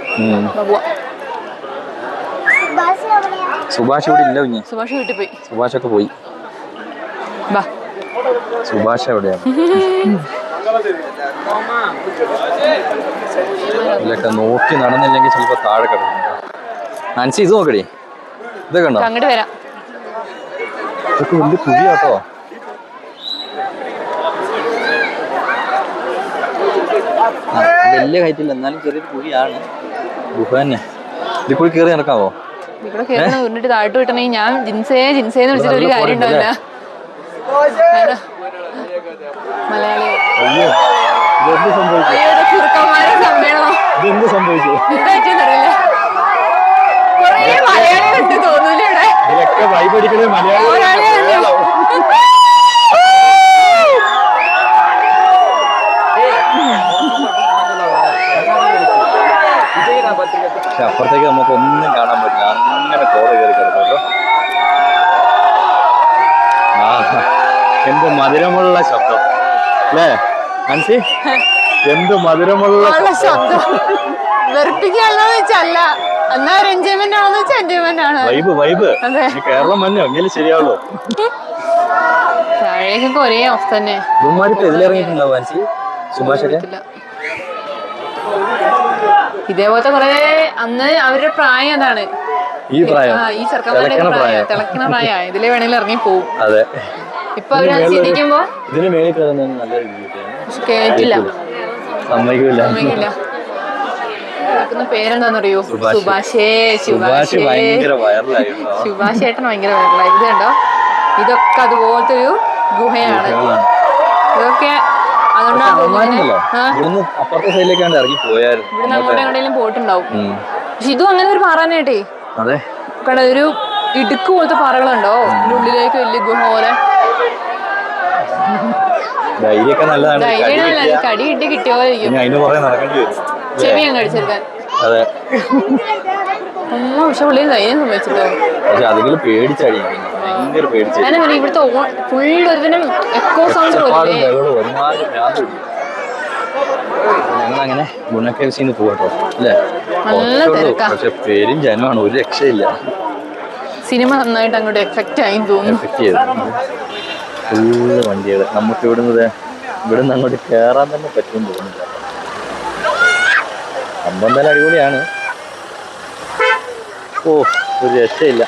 Speaker 1: സുഭാഷ് ഇവിടെ ഇല്ല.
Speaker 2: സുഭാഷ് വീട്ടിൽ പോയി.
Speaker 1: സുഭാഷൊക്കെ പോയി. സുഭാഷ് എവിടെയാണ്? ഇതിലൊക്കെ നോക്കി നടന്നില്ലെങ്കിൽ ചിലപ്പോ താഴെ കിടക്കും. ആൻസി ഇത് നോക്കടി, ഇതൊക്കെ ഉണ്ടോ?
Speaker 2: അങ്ങോട്ട് വരാം.
Speaker 1: ഇതൊക്കെ വലിയ കുഴിയാട്ടോ. വലിയ ഹൈറ്റില്ല, എന്നാലും ചെറിയൊരു കുഴിയാണ്. ഗുഹ തന്നെ. ഇതിൽ കൂടി കയറി നടക്കാവോ?
Speaker 2: ഇവിടെ കയറി ഉരുണ്ടിട്ട് താഴോട്ട് വിട്ടണെങ്കിൽ ഞാൻ ജിൻസേന്ന് വിളിച്ചിട്ട് ഒരു കാര്യം ഉണ്ടാവില്ല. മലയാളി
Speaker 1: ഇതെന്ത് സംഭവിച്ചു?
Speaker 2: മലയാളികളുണ്ട് തോന്നൂല ഇവിടെ.
Speaker 1: ഇതിലൊക്കെ വൈബടിക്കണേ മലയാളി. പക്ഷെ അപ്പുറത്തേക്ക് നമുക്ക് ഒന്നും കാണാൻ പറ്റില്ല. അങ്ങനെ കോട കയറി കിടക്കും കേട്ടോ. എന്ത് മധുരമുള്ള ശബ്ദം അല്ലേ മനസ്സി? എന്ത് മധുരമുള്ള
Speaker 2: ശബ്ദം. വെറുപ്പിക്കാണോ വെച്ചല്ല, എന്നാ ഒരു എൻജോയ്മെന്റ് ആണോന്ന് വെച്ചാൽ എൻജോയ്മെന്റ് ആണ്.
Speaker 1: വൈബ് കേരളം മഞ്ഞോ എങ്കിലും ശരിയാവുള്ളൂ.
Speaker 2: താഴേക്കൊക്കെ ഒരേ അവസ്ഥ തന്നെ.
Speaker 1: ഇവന്മാരിപ്പോ ഇതിലിറങ്ങിയിട്ടുണ്ടാവും മനസ്സി സുഭാഷൊക്കെ.
Speaker 2: ഇതേപോലത്തെ കുറെ അന്ന് അവരുടെ പ്രായം അതാണ്.
Speaker 1: ഈ പ്രായം
Speaker 2: ഈ ചെറുക്കന്മാരുടെ പ്രായം തിളക്കണ പ്രായം ഇതിലെ വേണേലും ഇറങ്ങി പോവും.
Speaker 1: അതെ.
Speaker 2: ഇപ്പൊ അവര് ചിന്തിക്കുമ്പോ
Speaker 1: ഇതിന് മേളിൽ
Speaker 2: കേട്ടില്ല,
Speaker 1: സമ്മതിക്കില്ല.
Speaker 2: പേരെന്താന്നറിയോ? സുഭാഷേ.
Speaker 1: സുഭാഷ് ഭയങ്കര വൈറലായി.
Speaker 2: സുഭാഷ് ഏട്ടൻ ഭയങ്കര വൈറലായി. ഇത് കണ്ടോ, ഇതൊക്കെ അതുപോലത്തെ ഒരു ഗുഹയാണ്. ഇതൊക്കെ അതുകൊണ്ടാണല്ലോ
Speaker 1: അപ്പുറത്തെ സൈഡിലേക്കാണ്ട് ഇറങ്ങി പോയായിരുന്നു.
Speaker 2: ഇവിടുന്ന് അങ്ങോട്ടും എങ്ങോട്ടെങ്കിലും പോയിട്ടുണ്ടാവും. പക്ഷെ ഇതും അങ്ങനെ ഒരു പാറാനായിട്ടേ.
Speaker 1: അതെ,
Speaker 2: കട ഒരു ഇടുക്ക് പോലത്തെ പാറകളുണ്ടോ ഉള്ളിലേക്ക്, വലിയ ഗുഹ പോലെ.
Speaker 1: ധൈര്യമൊക്കെ നല്ലതാണ്.
Speaker 2: കടി കിട്ടി കിട്ടിയ പോലെ ഇരിക്കും. ചെവി അങ്ങ് അടിച്ചെടുക്കാൻ.
Speaker 1: അതെ.
Speaker 2: പക്ഷെ പുള്ളി ധൈര്യം സംഭവിച്ചിട്ടോ. ഇവിടുത്തെ ഫുൾ ഒരുതിനും എക്കോ സൗണ്ട് പോലെ.
Speaker 1: ഞങ്ങളങ്ങനെ ഗുണക്കേവ്സിന്ന് പോകട്ടോ അല്ലേ?
Speaker 2: നല്ല തിരക്കാ.
Speaker 1: പക്ഷെ പേരും ജനമാണ്, ഒരു രക്ഷയില്ല.
Speaker 2: സിനിമ നന്നായിട്ട് അങ്ങോട്ട് എഫക്റ്റ് ആയി തോന്നുന്നു.
Speaker 1: ഫുള്ള് വണ്ടികൾ. നമുക്ക് ഇവിടുന്ന് അങ്ങോട്ട് കയറാൻ തന്നെ പറ്റുമെന്ന് തോന്നുന്നില്ല. സംഭവം തന്നെ അടിപൊളിയാണ്. ഓ, ഒരു രക്ഷയില്ല.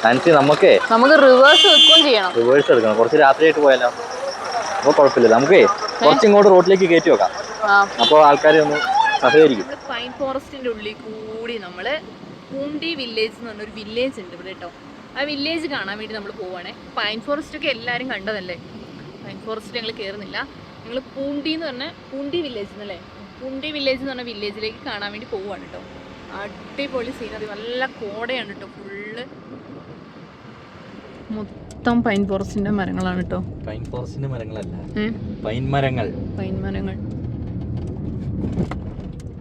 Speaker 1: നാൻസി നമുക്ക്
Speaker 2: റിവേഴ്സ്
Speaker 1: എടുക്കണം. കുറച്ച് രാത്രിയായിട്ട് പോയാലോ? അപ്പൊ കുഴപ്പമില്ല. നമുക്കേ കുറച്ചിങ്ങോട്ട് റോഡിലേക്ക് കയറ്റി വെക്കാം. അപ്പോൾ ആൾക്കാരെ ഒന്ന് സഹകരിക്കും.
Speaker 2: പൈൻ ഫോറസ്റ്റിന്റെ ഉള്ളിൽ കൂടി നമ്മള് പൂണ്ടി വില്ലേജ് എന്ന് പറഞ്ഞൊരു വില്ലേജ് ഉണ്ട് ഇവിടെ കേട്ടോ. ആ വില്ലേജ് കാണാൻ വേണ്ടി നമ്മൾ പോവാണേ. പൈൻ ഫോറസ്റ്റ് ഒക്കെ എല്ലാവരും കണ്ടതല്ലേ. പൈൻ ഫോറസ്റ്റ് ഞങ്ങൾ കയറുന്നില്ല. ഞങ്ങൾ പൂണ്ടി വില്ലേജ് എന്നല്ലേ, പൂണ്ടി വില്ലേജ് എന്ന് പറഞ്ഞ വില്ലേജിലേക്ക് കാണാൻ വേണ്ടി പോവാണ് കേട്ടോ. അടിപൊളി സീനറി, നല്ല കോടയാണ് കേട്ടോ. ഫുള്ള് മൊത്തം പൈൻ ഫോറസ്റ്റിന്റെ മരങ്ങളാണ് കേട്ടോ.
Speaker 1: പൈൻ ഫോറസ്റ്റിന്റെ മരങ്ങളല്ല, പൈൻ മരങ്ങൾ.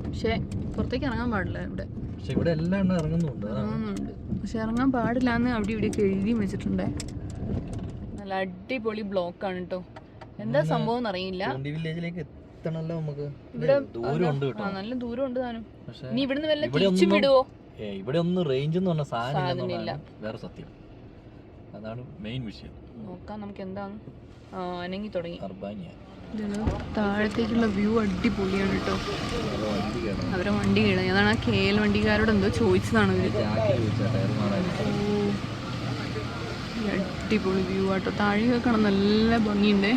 Speaker 2: പക്ഷെ പുറത്തേക്ക് ഇറങ്ങാൻ പാടില്ല ഇവിടെ.
Speaker 1: ഇവിടെ എല്ലാം ഇറങ്ങുന്നുണ്ട്.
Speaker 2: പക്ഷെ ഇറങ്ങാൻ പാടില്ല എന്ന് അവിടെ ഇവിടെയൊക്കെ എഴുതി വെച്ചിട്ടുണ്ട്. നല്ല അടിപൊളി ബ്ലോക്കാണ് കേട്ടോ. എന്താ സംഭവം അറിയില്ല. ഇവിടെ നല്ല ദൂരം ഉണ്ട് താനും. ഇനി ഇവിടുന്ന് വല്ല തിരിച്ചു വിടുവോ?
Speaker 1: ഇവിടെ ഒന്നും റേഞ്ച് എന്ന് പറഞ്ഞ സാധനം വേറെ സത്യം. അതാണ് മെയിൻ വിഷയം.
Speaker 2: നോക്കാം നമുക്ക് എന്താണ്. അനങ്ങി തുടങ്ങി. താഴത്തേക്കുള്ള വ്യൂ അടിപൊളിയാണ് കേട്ടോ. അവരെ വണ്ടി കേടാ. അതാണ് ആ KL വണ്ടിക്കാരോട് എന്തോ ചോദിച്ചതാണ് അടിപൊളി വ്യൂ ആട്ടോ. താഴെ കാണാൻ നല്ല ഭംഗിയുണ്ട്.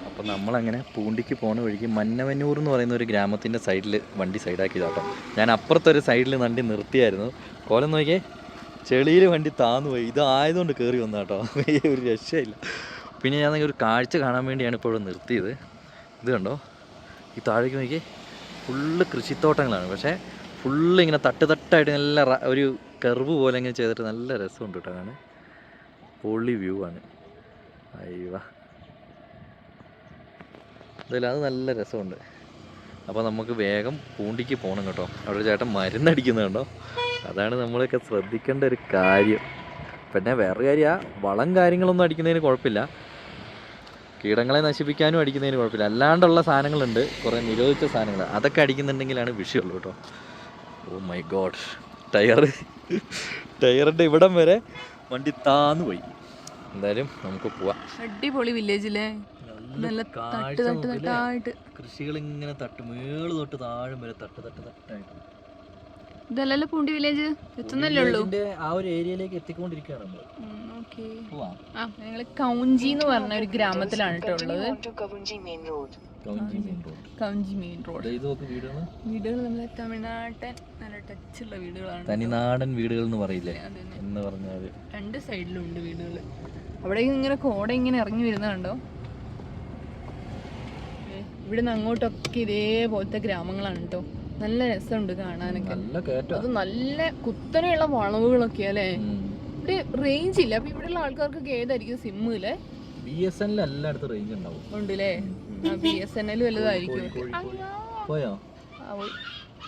Speaker 1: അപ്പോൾ നമ്മളങ്ങനെ പൂണ്ടിക്ക് പോണ വഴിക്ക് മന്നവന്നൂർ എന്ന് പറയുന്ന ഒരു ഗ്രാമത്തിൻ്റെ സൈഡിൽ വണ്ടി സൈഡാക്കിയതാട്ടോ. ഞാൻ അപ്പുറത്തൊരു സൈഡിൽ വണ്ടി നിർത്തിയായിരുന്നു. കോലം നോക്കിയേ, ചെളിയിൽ വണ്ടി താന്നു പോയി. ഇതായതുകൊണ്ട് കയറി വന്ന കേട്ടോ. ഒരു രക്ഷയില്ല. പിന്നെ ഞാൻ ഒരു കാഴ്ച കാണാൻ വേണ്ടിയാണ് ഇപ്പോൾ ഇവിടെ നിർത്തിയത്. ഇത് കണ്ടോ, ഈ താഴേക്ക് നോക്കിയേ, ഫുള്ള് കൃഷിത്തോട്ടങ്ങളാണ്. പക്ഷേ ഫുള്ള് ഇങ്ങനെ തട്ടായിട്ട് നല്ല ഒരു കർവ് പോലെ ഇങ്ങനെ ചെയ്തിട്ട് നല്ല രസമുണ്ട് കേട്ടോ. കാണാൻ പൊള്ളി വ്യൂ ആണ്. അയ്യോ, എന്തായാലും അത് നല്ല രസമുണ്ട്. അപ്പോൾ നമുക്ക് വേഗം പൂണ്ടിക്ക് പോകണം കേട്ടോ. അവിടെ ഒരു ചേട്ടൻ മരുന്നടിക്കുന്നത് കണ്ടോ. അതാണ് നമ്മളൊക്കെ ശ്രദ്ധിക്കേണ്ട ഒരു കാര്യം. പിന്നെ വേറൊരു കാര്യം, വളം കാര്യങ്ങളൊന്നും അടിക്കുന്നതിന് കുഴപ്പമില്ല, കീടങ്ങളെ നശിപ്പിക്കാനും അടിക്കുന്നതിന് കുഴപ്പമില്ല. അല്ലാണ്ടുള്ള സാധനങ്ങളുണ്ട്, കുറേ നിരോധിച്ച സാധനങ്ങൾ, അതൊക്കെ അടിക്കുന്നുണ്ടെങ്കിലാണ് വിഷയമുള്ളൂ കേട്ടോ. ഓ മൈ ഗോഡ്, ടയറിൻ്റെ ഇവിടം വരെ വണ്ടി താന്നു പോയി. എന്തായാലും നമുക്ക് പോവാം.
Speaker 2: അടിപൊളി വില്ലേജിലെ നല്ല തട്ടായിട്ട്
Speaker 1: കൃഷികൾ ഇങ്ങനെ മേള് തൊട്ട് താഴെ വരെ തട്ടായിട്ട്.
Speaker 2: ഇതല്ലല്ലോ പൂണ്ടി വില്ലേജ്, എത്തുന്നല്ലേ ഉള്ളൂ.
Speaker 1: ആ ഒരു ഏരിയയിലേക്ക് എത്തിക്കൊണ്ടിരിക്കുകയാണ് നമ്മൾ.
Speaker 2: ഞങ്ങള് കൗഞ്ചി എന്ന് പറഞ്ഞ ഒരു ഗ്രാമത്തിലാണ് കേട്ടോ ഉള്ളത്. കൗഞ്ചി മെയിൻ റോഡ്. വീടുകൾ നമ്മളെ തമിഴ്നാട്ടൻ നല്ല ടച്ചുള്ള വീടുകളാണ്.
Speaker 1: തനിനാടൻ വീടുകൾ എന്ന് പറയില്ലേ എന്ന് പറഞ്ഞാൽ
Speaker 2: രണ്ട് സൈഡിലുണ്ട് വീടുകൾ. അവിടെ ഇങ്ങനെ കോട ഇങ്ങനെ ഇറങ്ങി വരുന്ന കണ്ടോ. ഇവിടുന്ന് അങ്ങോട്ടൊക്കെ ഇതേപോലത്തെ ഗ്രാമങ്ങളാണ് കേട്ടോ. നല്ല രസമുണ്ട് കാണാനൊക്കെ. അത് നല്ല കുത്തനെയുള്ള വളവുകളൊക്കെ അല്ലേ. ഇവിടെ റേഞ്ച് ഇല്ല. അപ്പൊ ഇവിടെയുള്ള ആൾക്കാർക്കൊക്കെ ഏതായിരിക്കും സിം അല്ലേ?
Speaker 1: BSNL എല്ലായിടത്തും റേഞ്ച് ഉണ്ടാവും.
Speaker 2: ഉണ്ടല്ലേ. BSNL വലുതായിരിക്കും.
Speaker 1: പോയോ?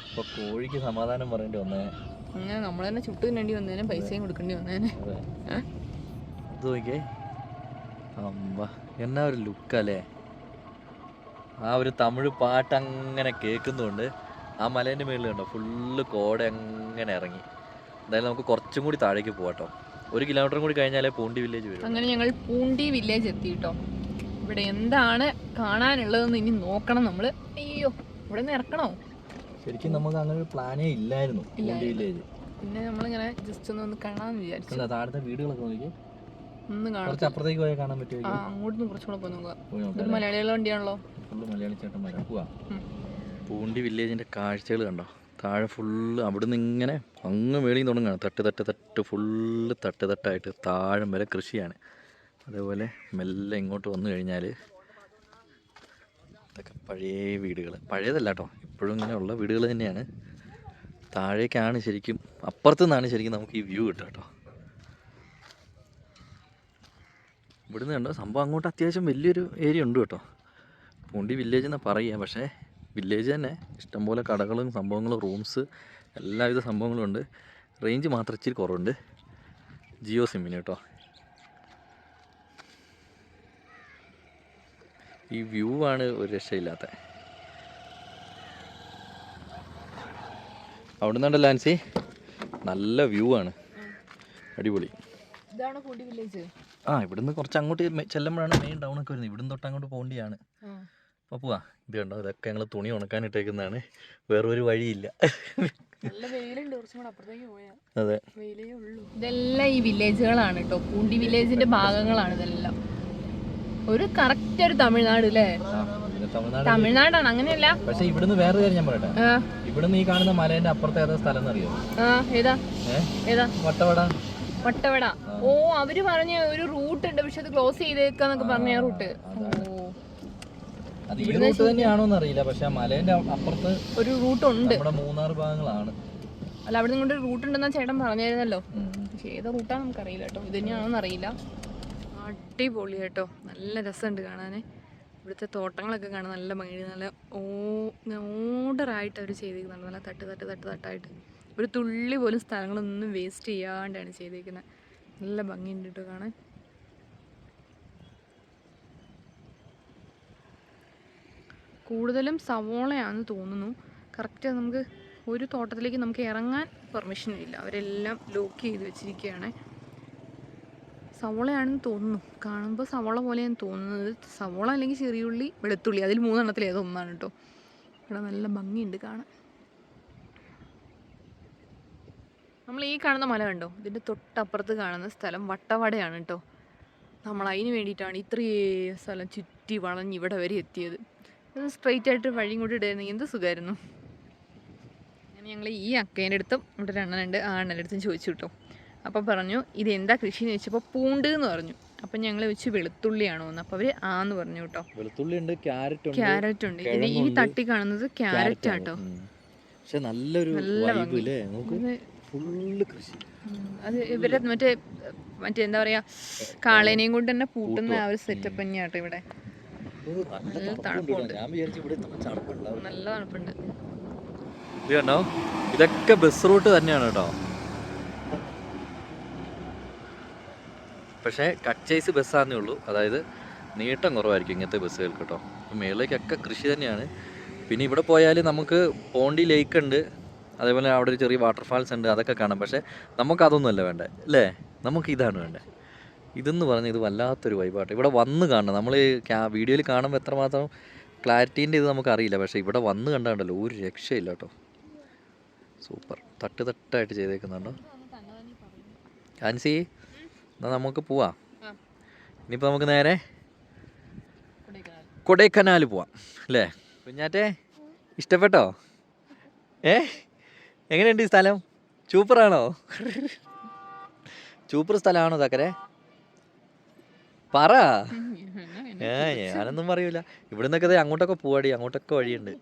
Speaker 1: ഇപ്പൊ കോഴിക്ക് സമാധാനം പറയേണ്ടി വന്നേ.
Speaker 2: അങ്ങനെ നമ്മൾ തന്നെ ചുട്ട് തിന്നേണ്ടി വന്നേനെ, പൈസയും കൊടുക്കേണ്ടി വന്നേനെ.
Speaker 1: ഇത് നോക്കിയേ, എന്നാ ഒരു ലുക്കല്ലേ. ആ ഒരു തമിഴ് പാട്ട് അങ്ങനെ കേൾക്കുന്നുണ്ട്. ആ മലേൻ്റെ മേളിൽ കണ്ടോ ഫുള്ള് കോട അങ്ങനെ ഇറങ്ങി. എന്തായാലും നമുക്ക് കുറച്ചും കൂടി താഴേക്ക് പോകാട്ടോ. 1 കിലോമീറ്റർ കൂടി കഴിഞ്ഞാലേ പൂണ്ടി വില്ലേജ് വരും.
Speaker 2: അങ്ങനെ ഞങ്ങൾ പൂണ്ടി വില്ലേജ് എത്തി കേട്ടോ. ഇവിടെ എന്താണ് കാണാനുള്ളതെന്ന് ഇനി നോക്കണം നമ്മൾ. അയ്യോ, ഇവിടെ നിന്ന് ഇറക്കണോ?
Speaker 1: ശരിക്കും നമുക്ക് അങ്ങനെ ഒരു പ്ലാനേ ഇല്ലായിരുന്നു പൂണ്ടി വില്ലേജ്.
Speaker 2: പിന്നെ നമ്മളിങ്ങനെ ജസ്റ്റ് ഒന്ന് കാണാമെന്ന് വിചാരിച്ചു.
Speaker 1: താഴത്തെ വീടുകളൊക്കെ നോക്കി
Speaker 2: ഒന്ന് കാണാം.
Speaker 1: കുറച്ച് അപ്പുറത്തേക്ക് പോയാൽ കാണാൻ പറ്റുമോ?
Speaker 2: അങ്ങോട്ട് കുറച്ചുകൂടെ പോയി നോക്കാം. ഇതൊരു മലയാളികളുടെ വണ്ടിയാണല്ലോ.
Speaker 1: ഫുള്ള് മലയാളി ചേട്ടന്മാരാ. പോവാ. പൂണ്ടി വില്ലേജിൻ്റെ കാഴ്ചകൾ കണ്ടോ. താഴെ ഫുള്ള് അവിടുന്ന് ഇങ്ങനെ അങ്ങ് മേളിൽ തുടങ്ങുകയാണ്. തട്ട് ഫുള്ള് തട്ടായിട്ട് താഴെ വരെ കൃഷിയാണ്. അതേപോലെ മെല്ലെ ഇങ്ങോട്ട് വന്നു കഴിഞ്ഞാൽ ഇതൊക്കെ പഴയ വീടുകൾ. പഴയതല്ല കേട്ടോ, ഇപ്പോഴും ഇങ്ങനെയുള്ള വീടുകൾ തന്നെയാണ്. താഴേക്കാണ് ശരിക്കും, അപ്പുറത്തു നിന്നാണ് ശരിക്കും നമുക്ക് ഈ വ്യൂ കിട്ടുക കേട്ടോ. ഇവിടുന്ന് കണ്ടോ സംഭവം അങ്ങോട്ട് അത്യാവശ്യം വലിയൊരു ഏരിയ ഉണ്ട് കേട്ടോ. പൂണ്ടി വില്ലേജ് എന്നാണ് പറയുക, പക്ഷേ വില്ലേജ് തന്നെ ഇഷ്ടംപോലെ കടകളും സംഭവങ്ങളും റൂംസ് എല്ലാവിധ സംഭവങ്ങളും ഉണ്ട്. റേഞ്ച് മാത്രം ഇച്ചിരി കുറവുണ്ട് ജിയോ സിമ്മിന് കേട്ടോ. ഈ വ്യൂ ആണ് ഒരു രക്ഷയില്ലാത്ത. അവിടെ നിന്നുണ്ടല്ലോ ആൻസി, നല്ല വ്യൂ ആണ്, അടിപൊളി.
Speaker 2: ഇതാണ് പൂണ്ടി വില്ലേജ്.
Speaker 1: ഇവിടുന്ന് കുറച്ച് അങ്ങോട്ട് ചെല്ലുമ്പോഴാണ് മെയിൻ ടൗൺ ഒക്കെ വരുന്നത്. ഇവിടുന്ന് തൊട്ട് അങ്ങോട്ട് പോകേണ്ടിയാണ്. അപ്പോൾ പോവാ. ഇത് കണ്ടോ, ഇതൊക്കെ ഞങ്ങൾ തുണി ഉണക്കാനിട്ടേക്കുന്നതാണ്, വേറൊരു വഴിയില്ല. അതെ,
Speaker 2: ഇതെല്ലാം ഈ വില്ലേജുകളാണ് കേട്ടോ, പൂണ്ടി വില്ലേജിന്റെ ഭാഗങ്ങളാണ് ഇതെല്ലാം. ഒരു കറക്റ്റ് ഒരു തമിഴ്നാട് അല്ലേ? തമിഴ്നാടാണ്, അങ്ങനെയല്ല.
Speaker 1: പക്ഷെ ഇവിടുന്ന് വേറെ കാര്യം ഞാൻ പറയട്ടെ, ഇവിടുന്ന് ഈ കാണുന്ന മലേന്റെ അപ്പുറത്തെ ഏതാ സ്ഥലം എന്നറിയോ?
Speaker 2: ഏതാ?
Speaker 1: വട്ടവട.
Speaker 2: ഓ, അവര് പറഞ്ഞ ഒരു റൂട്ട് ഉണ്ട്, പക്ഷെ അത് ക്ലോസ് ചെയ്തേക്കാന്നൊക്കെ പറഞ്ഞ റൂട്ട്.
Speaker 1: അത് ഈ റൂട്ട് തന്നെയാണോന്ന് അറിയില്ല, പക്ഷെ മലേന്റെ അപ്പുറത്ത്
Speaker 2: ഒരു റൂട്ട് ഉണ്ട്.
Speaker 1: നമ്മുടെ മൂന്നാർ ഭാഗങ്ങളാണ്.
Speaker 2: അല്ല, അവിടെ നിങ്ങളുടെ റൂട്ട് ഉണ്ടെന്നാ ചേട്ടൻ പറഞ്ഞായിരുന്നല്ലോ. പക്ഷെ ഏതാ റൂട്ടാ നമുക്കറിയില്ല കേട്ടോ, ഇത് തന്നെയാണോന്ന് അറിയില്ല. അടിപൊളി കേട്ടോ, നല്ല രസമുണ്ട് കാണാൻ. ഇവിടുത്തെ തോട്ടങ്ങളൊക്കെ കാണാൻ നല്ല ഭംഗി, നല്ല ഓർഡറായിട്ട് അവർ ചെയ്തിരിക്കുന്നുണ്ട്. നല്ല തട്ടായിട്ട് ഒരു തുള്ളി പോലും സ്ഥലങ്ങളൊന്നും വേസ്റ്റ് ചെയ്യാണ്ടാണ് ചെയ്തിരിക്കുന്നത്. നല്ല ഭംഗിയുണ്ട് കേട്ടോ കാണാൻ. കൂടുതലും സവോളയാണെന്ന് തോന്നുന്നു. കറക്റ്റ് നമുക്ക് ഒരു തോട്ടത്തിലേക്ക് നമുക്ക് ഇറങ്ങാൻ പെർമിഷൻ ഇല്ല, അവരെല്ലാം ലോക്ക് ചെയ്ത് വെച്ചിരിക്കുകയാണ്. സവോളയാണെന്ന് തോന്നുന്നു, കാണുമ്പോൾ സവോള പോലെയാണ് തോന്നുന്നത്. സവോള അല്ലെങ്കിൽ ചെറിയുള്ളി, വെളുത്തുള്ളി, അതിൽ 3 എണ്ണത്തിൽ ഏതോ ഒന്നാണ് കേട്ടോ. ഇവിടെ നല്ല ഭംഗിയുണ്ട് കാണാൻ. നമ്മൾ ഈ കാണുന്ന മല കണ്ടോ, ഇതിൻ്റെ തൊട്ടപ്പുറത്ത് കാണുന്ന സ്ഥലം വട്ടവടയാണ് കേട്ടോ. നമ്മൾ അതിന് വേണ്ടിയിട്ടാണ് ഇത്രയും സ്ഥലം ചുറ്റി വളഞ്ഞ് ഇവിടെ വരെ എത്തിയത്. ഇത് സ്ട്രെയിറ്റ് ആയിട്ട് വഴിയും കൂടി ഇടായിരുന്നു, എന്ത് സുഖമായിരുന്നു. അങ്ങനെ ഞങ്ങൾ ഈ അക്കേൻ്റെ അടുത്തും ഇവിടെ 2 അണ്ണനുണ്ട്, ആ അണ്ണൻ്റെ അടുത്തും ചോദിച്ചു കേട്ടോ. അപ്പം പറഞ്ഞു ഇത് എന്താ കൃഷി എന്ന് ചോദിച്ചപ്പോൾ പൂണ്ട് എന്ന് പറഞ്ഞു. അപ്പം ഞങ്ങൾ വെച്ച് വെളുത്തുള്ളിയാണോ എന്ന്, അപ്പോൾ അവർ ആന്ന് പറഞ്ഞു കേട്ടോ.
Speaker 1: വെളുത്തുള്ളി ഉണ്ട്,
Speaker 2: ക്യാരറ്റ് ഉണ്ട്. ഇത് ഈ തട്ടി കാണുന്നത് ക്യാരറ്റ് ആട്ടോ.
Speaker 1: പക്ഷെ നല്ലൊരു വൈബ് അല്ലേ, ഫുള്ള് കൃഷി.
Speaker 2: അത് ഇവരെ മറ്റേ എന്താ പറയാ, കാളേനെയും കൊണ്ട് തന്നെ പൂട്ടുന്ന ആ ഒരു സെറ്റപ്പ് തന്നെയാട്ടോ ഇവിടെ. നല്ല തണുപ്പുണ്ട്, നല്ല തണുപ്പുണ്ട്.
Speaker 1: ഇത് കണ്ടോ, ഇതൊക്കെ ബസ് റൂട്ട് തന്നെയാണ് കേട്ടോ. പക്ഷേ കച്ചേസ് ബസ്സാന്നേ ഉള്ളൂ, അതായത് നീട്ടം കുറവായിരിക്കും ഇങ്ങനത്തെ ബസ്സുകൾക്ക് കേട്ടോ. മേളിലേക്കൊക്കെ കൃഷി തന്നെയാണ്. പിന്നെ ഇവിടെ പോയാൽ നമുക്ക് പോണ്ടി ലേക്ക് ഉണ്ട്, അതേപോലെ അവിടെ ഒരു ചെറിയ വാട്ടർഫാൾസ് ഉണ്ട്, അതൊക്കെ കാണാം. പക്ഷേ നമുക്കതൊന്നുമല്ല വേണ്ടേ അല്ലേ, നമുക്ക് ഇതാണ് വേണ്ടത്. ഇതെന്ന് പറഞ്ഞാൽ ഇത് വല്ലാത്തൊരു വൈബാട്ടോ. ഇവിടെ വന്ന് കാണണം, നമ്മൾ വീഡിയോയിൽ കാണുമ്പോൾ എത്രമാത്രം ക്ലാരിറ്റീൻ്റെ ഇത് നമുക്കറിയില്ല, പക്ഷേ ഇവിടെ വന്ന് കണ്ടാണ്ടല്ലോ ഒരു രക്ഷയില്ല കേട്ടോ. സൂപ്പർ, തട്ടായിട്ട് ചെയ്തേക്കുന്നുണ്ടോ ആൻസി. എന്നാൽ നമുക്ക് പോവാം. ഇനിയിപ്പോൾ നമുക്ക് നേരെ കൊടൈക്കനാൽ പോവാം അല്ലേ കുഞ്ഞാറ്റേ? ഇഷ്ടപ്പെട്ടോ? എങ്ങനെയുണ്ട് ഈ സ്ഥലം? സൂപ്പറാണോ? സൂപ്പർ സ്ഥലമാണോ തക്കരെ? പറ. ഞാനൊന്നും പറയൂല. ഇവിടെ നിന്നൊക്കെ അങ്ങോട്ടൊക്കെ പോവാടി, അങ്ങോട്ടൊക്കെ വഴിയുണ്ട്.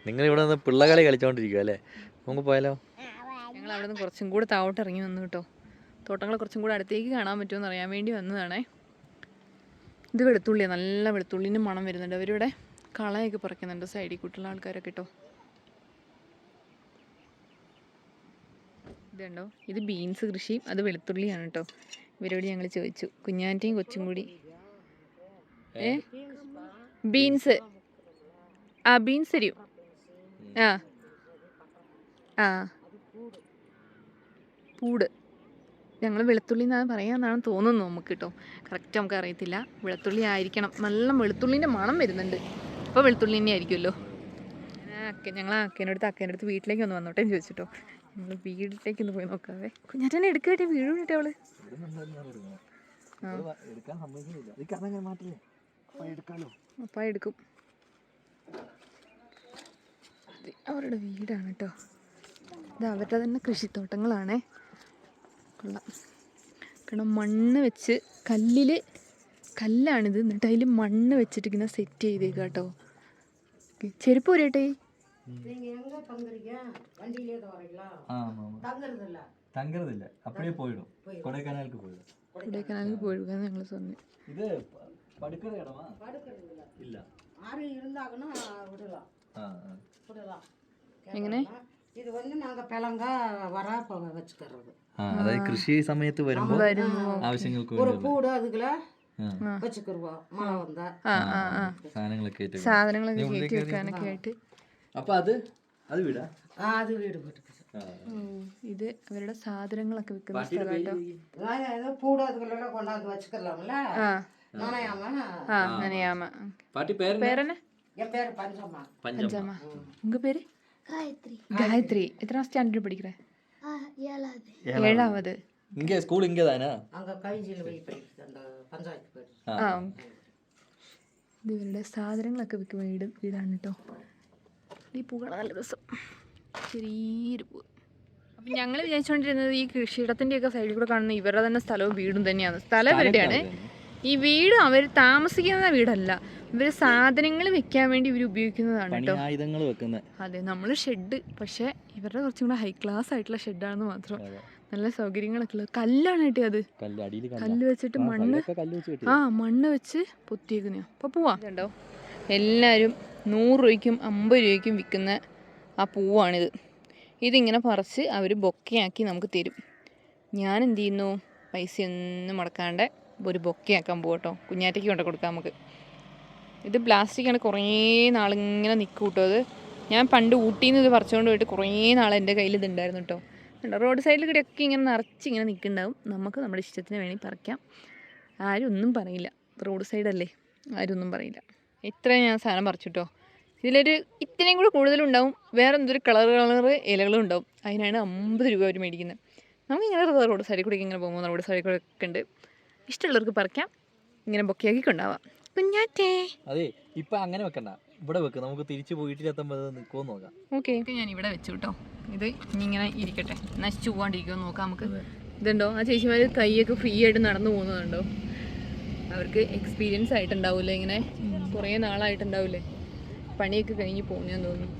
Speaker 1: നിങ്ങൾ ഇവിടെ നിന്ന് പിള്ളകളി കളിച്ചോണ്ടിരിക്കുക അല്ലേ? നമുക്ക് പോയാലോ?
Speaker 2: ഞങ്ങൾ അവിടെ നിന്ന് കുറച്ചും കൂടെ താഴോട്ട് ഇറങ്ങി വന്നു കേട്ടോ. തോട്ടങ്ങൾ കുറച്ചും കൂടെ അടുത്തേക്ക് കാണാൻ പറ്റുമെന്ന് അറിയാൻ വേണ്ടി വന്നതാണേ. ഇത് വെളുത്തുള്ളിയാണ്, നല്ല വെളുത്തുള്ളിൻ്റെ മണം വരുന്നുണ്ട്. അവരിവിടെ കളയൊക്കെ പറിക്കുന്നുണ്ട് സൈഡിൽ കൂട്ടുള്ള ആൾക്കാരൊക്കെ കേട്ടോ. ഇതുണ്ടോ, ഇത് ബീൻസ് കൃഷി, അത് വെളുത്തുള്ളിയാണ് കേട്ടോ. ഇവരോട് ഞങ്ങൾ ചോദിച്ചു, കുഞ്ഞാൻ്റെയും കൊച്ചും കൂടി. ബീൻസ്, ആ ബീൻസ് തരൂ. ആ ആ പൂട്, ഞങ്ങൾ വെളുത്തുള്ളി എന്നാണ് പറയാമെന്നാണ് തോന്നുന്നു നമുക്ക് കേട്ടോ. കറക്റ്റ് നമുക്ക് അറിയത്തില്ല. വെളുത്തുള്ളി ആയിരിക്കണം, നല്ല വെളുത്തുള്ളിൻ്റെ മണം വരുന്നുണ്ട്. അപ്പോൾ വെളുത്തുള്ളി തന്നെ ആയിരിക്കുമല്ലോ. ഞങ്ങൾ അക്കേൻ്റെ അടുത്ത് വീട്ടിലേക്ക് ഒന്ന് വന്നോട്ടെ എന്ന് ചോദിച്ചിട്ടോ. ഞങ്ങൾ വീട്ടിലേക്ക് ഒന്ന് പോയി നോക്കാവേ. കുഞ്ഞാറ്റനെ എടുക്കട്ടെ, വീട് വിട്ടെ അവള്. അപ്പം എടുക്കും. അവരുടെ വീടാണ് കേട്ടോ. ഇത് അവരുടെ തന്നെ കൃഷിത്തോട്ടങ്ങളാണേ. കൊള്ളാം. കാരണം മണ്ണ് വെച്ച് കല്ലാണിത്, എന്നിട്ട് അതിൽ മണ്ണ് വെച്ചിട്ട് ഇങ്ങനെ സെറ്റ് ചെയ്തേക്കാം കേട്ടോ. ചെരുപ്പ് പോരട്ടെ. കൊടൈക്കനാലിൽ പോയിടുക ഞങ്ങൾ പറഞ്ഞു. എങ്ങനെ
Speaker 1: അതായത് കൃഷി സമയത്ത് വരുമ്പോൾ ആവശ്യങ്ങൾക്ക്
Speaker 2: സാധനങ്ങളൊക്കെ കയറ്റി വെക്കാനൊക്കെ ആയിട്ട്.
Speaker 1: അപ്പൊ അത് വീടാ,
Speaker 2: ഇത് അവരുടെ സാധനങ്ങളൊക്കെ വെക്കുന്ന സ്ഥലമായിട്ടോ. നനയാമ. പേരെന്നെ? പഞ്ചമ്മ. ഉങ്ക പേര്? ഗായത്രി. എത്രാം സ്റ്റാൻഡേർഡ് പഠിക്കറേ? 7வது.
Speaker 1: இங்க ஸ்கூல் இங்க தானா?
Speaker 3: அங்க கைஜில போய் படிக்குது പഞ്ചായത്ത് പേര്.
Speaker 2: ഇത് ഇവരുടെ സാധനങ്ങളൊക്കെ വിൽക്കുന്ന വീടാണ് കേട്ടോ. ഈ പൂക്കളാണ് നല്ല രസം, ചെറിയൊരു പൂ. അപ്പം ഞങ്ങൾ വിചാരിച്ചുകൊണ്ടിരുന്നത് ഈ കൃഷിയിടത്തിൻ്റെയൊക്കെ സൈഡിൽ കൂടെ കാണുന്ന ഇവരുടെ തന്നെ സ്ഥലവും വീടും തന്നെയാണ്. സ്ഥലം ഇവരുടെയാണ്. ഈ വീട് അവർ താമസിക്കുന്ന വീടല്ല, ഇവർ സാധനങ്ങൾ വെക്കാൻ വേണ്ടി ഇവർ ഉപയോഗിക്കുന്നതാണ് കേട്ടോ. അതെ, നമ്മൾ ഷെഡ്, പക്ഷേ ഇവരുടെ കുറച്ചും കൂടെ ഹൈ ക്ലാസ് ആയിട്ടുള്ള ഷെഡാണെന്ന് മാത്രം. നല്ല സൗകര്യങ്ങളൊക്കെ ഉള്ളത്. കല്ലാണ് കിട്ടിയത്, കല്ല് വെച്ചിട്ട് മണ്ണ് വെച്ച് പൊത്തിയേക്കുന്ന. അപ്പോൾ പോവാ കണ്ടോ, എല്ലാവരും 100 രൂപയ്ക്കും 50 രൂപയ്ക്കും വിൽക്കുന്ന ആ പൂവാണിത്. ഇതിങ്ങനെ പറിച്ച് അവർ ബൊക്കയാക്കി നമുക്ക് തരും. ഞാൻ എന്ത് ചെയ്യുന്നു, പൈസയൊന്നും മുടക്കാണ്ട് ഒരു ബൊക്കയാക്കാൻ പോകട്ടോ. കുഞ്ഞാറ്റയ്ക്ക് കൊണ്ട് കൊടുക്കാം നമുക്ക്. ഇത് പ്ലാസ്റ്റിക്കാണ്, കുറേ നാളിങ്ങനെ നിൽക്കും കേട്ടോ. അത് ഞാൻ പണ്ട് ഊട്ടിയിൽ നിന്ന് ഇത് പറിച്ചുകൊണ്ട് പോയിട്ട് കുറേ നാൾ എൻ്റെ കയ്യിൽ ഇതുണ്ടായിരുന്നു കേട്ടോ. റോഡ് സൈഡിൽ കൂടെയൊക്കെ ഇങ്ങനെ നിറച്ചിങ്ങനെ നിൽക്കുന്നുണ്ടാവും. നമുക്ക് നമ്മുടെ ഇഷ്ടത്തിന് വേണമെങ്കിൽ പറിക്കാം, ആരും ഒന്നും പറയില്ല. റോഡ് സൈഡല്ലേ, ആരും ഒന്നും പറയില്ല. എത്ര ഞാൻ സാധനം പറിച്ചു കേട്ടോ. ഇതിലൊരു ഇത്രയും കൂടെ കൂടുതലുണ്ടാവും. വേറെ എന്തൊരു കളർ ഇലകളും ഉണ്ടാവും. അതിനാണ് 50 രൂപ അവർ മേടിക്കുന്നത്. നമുക്കിങ്ങനെ റോഡ് സൈഡിൽ കൂടെ ഇങ്ങനെ പോകുമ്പോൾ റോഡ് സൈഡിൽ കൂടെ ഒക്കെ ഉണ്ട്. ഇഷ്ടമുള്ളവർക്ക് പറിക്കാം, ഇങ്ങനെ ബൊക്കെയാക്കി കൊണ്ടാവാം. കുഞ്ഞാറ്റേ,
Speaker 1: അതെ ഇപ്പൊ അങ്ങനെ വെക്കണ്ട, ഇവിടെ വെക്ക്, നമുക്ക് തിരിച്ചു വീട്ടിലെത്തുമ്പോൾ നിൽക്കുമോ നോക്കാം.
Speaker 2: ഓക്കെ, ഞാൻ ഇവിടെ വെച്ചു കേട്ടോ. ഇത് ഇനി ഇങ്ങനെ ഇരിക്കട്ടെ, നശിച്ചു പോകാണ്ടിരിക്കുമോ നോക്കാം നമുക്ക്. ഇതുണ്ടോ, ആ ചേച്ചിമാർ കൈയൊക്കെ ഫ്രീ ആയിട്ട് നടന്നു പോകുന്നതുണ്ടോ. അവർക്ക് എക്സ്പീരിയൻസ് ആയിട്ടുണ്ടാവില്ലേ, ഇങ്ങനെ കുറേ നാളായിട്ടുണ്ടാവില്ലേ, പണിയൊക്കെ കഴിഞ്ഞ് പോകുന്നതെന്ന് തോന്നുന്നു.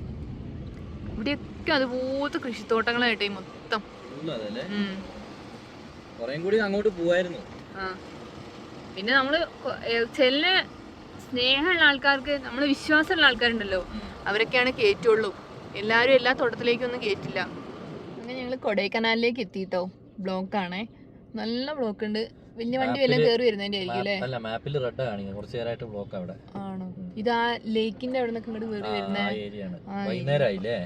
Speaker 2: ഇവിടെയൊക്കെ അതുപോലത്തെ കൃഷിത്തോട്ടങ്ങളായിട്ടേ മൊത്തം.
Speaker 1: അങ്ങോട്ട് പോവായിരുന്നു.
Speaker 2: ആ, പിന്നെ നമ്മള് ചില സ്നേഹമുള്ള ആൾക്കാർക്ക്, നമ്മൾ വിശ്വാസമുള്ള ആൾക്കാരുണ്ടല്ലോ, അവരൊക്കെയാണ് കയറ്റുള്ളൂ. എല്ലാവരും എല്ലാ തോട്ടത്തിലേക്കൊന്നും കയറ്റില്ല. അങ്ങനെ ഞങ്ങൾ കൊടൈക്കനാലിലേക്ക് എത്തിയിട്ടോ. ബ്ലോക്കാണേ, നല്ല ബ്ലോക്ക് ഉണ്ട്. വലിയ വണ്ടി എല്ലാം കയറി വരുന്നതിന്റെ ആയിരിക്കും അല്ലേ?
Speaker 1: മാപ്പിൽ റെഡ് കാണിക്കും, കുറച്ച് നേരമായിട്ട് ബ്ലോക്ക് അവിടെ.
Speaker 2: ആണോ? ഇത് ആ ലേക്കിന്റെ അവിടെ നിന്നൊക്കെ ഇങ്ങോട്ട് കയറി വരുന്ന
Speaker 1: വൈകുന്നേരമായില്ലേ?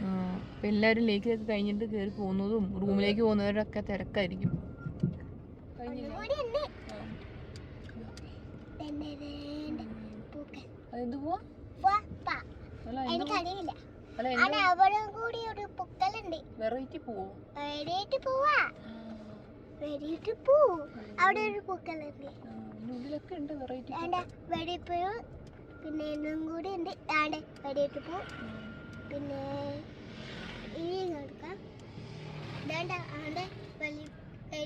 Speaker 2: അപ്പൊ എല്ലാവരും ലേക്കിലൊക്കെ കഴിഞ്ഞിട്ട് കയറി പോകുന്നതും റൂമിലേക്ക് പോകുന്നവരൊക്കെ തിരക്കായിരിക്കും. വെറൈറ്റി പോവോ?
Speaker 4: അവിടെ ഒരു പൂക്കളുണ്ട്,
Speaker 2: ഉള്ളിലൊക്കെ ഉണ്ട് വെറൈറ്റി.
Speaker 4: വെടിപ്പൂ, പിന്നെ ഇന്നും കൂടി ഉണ്ട്. വെടിപ്പൂ, പിന്നെ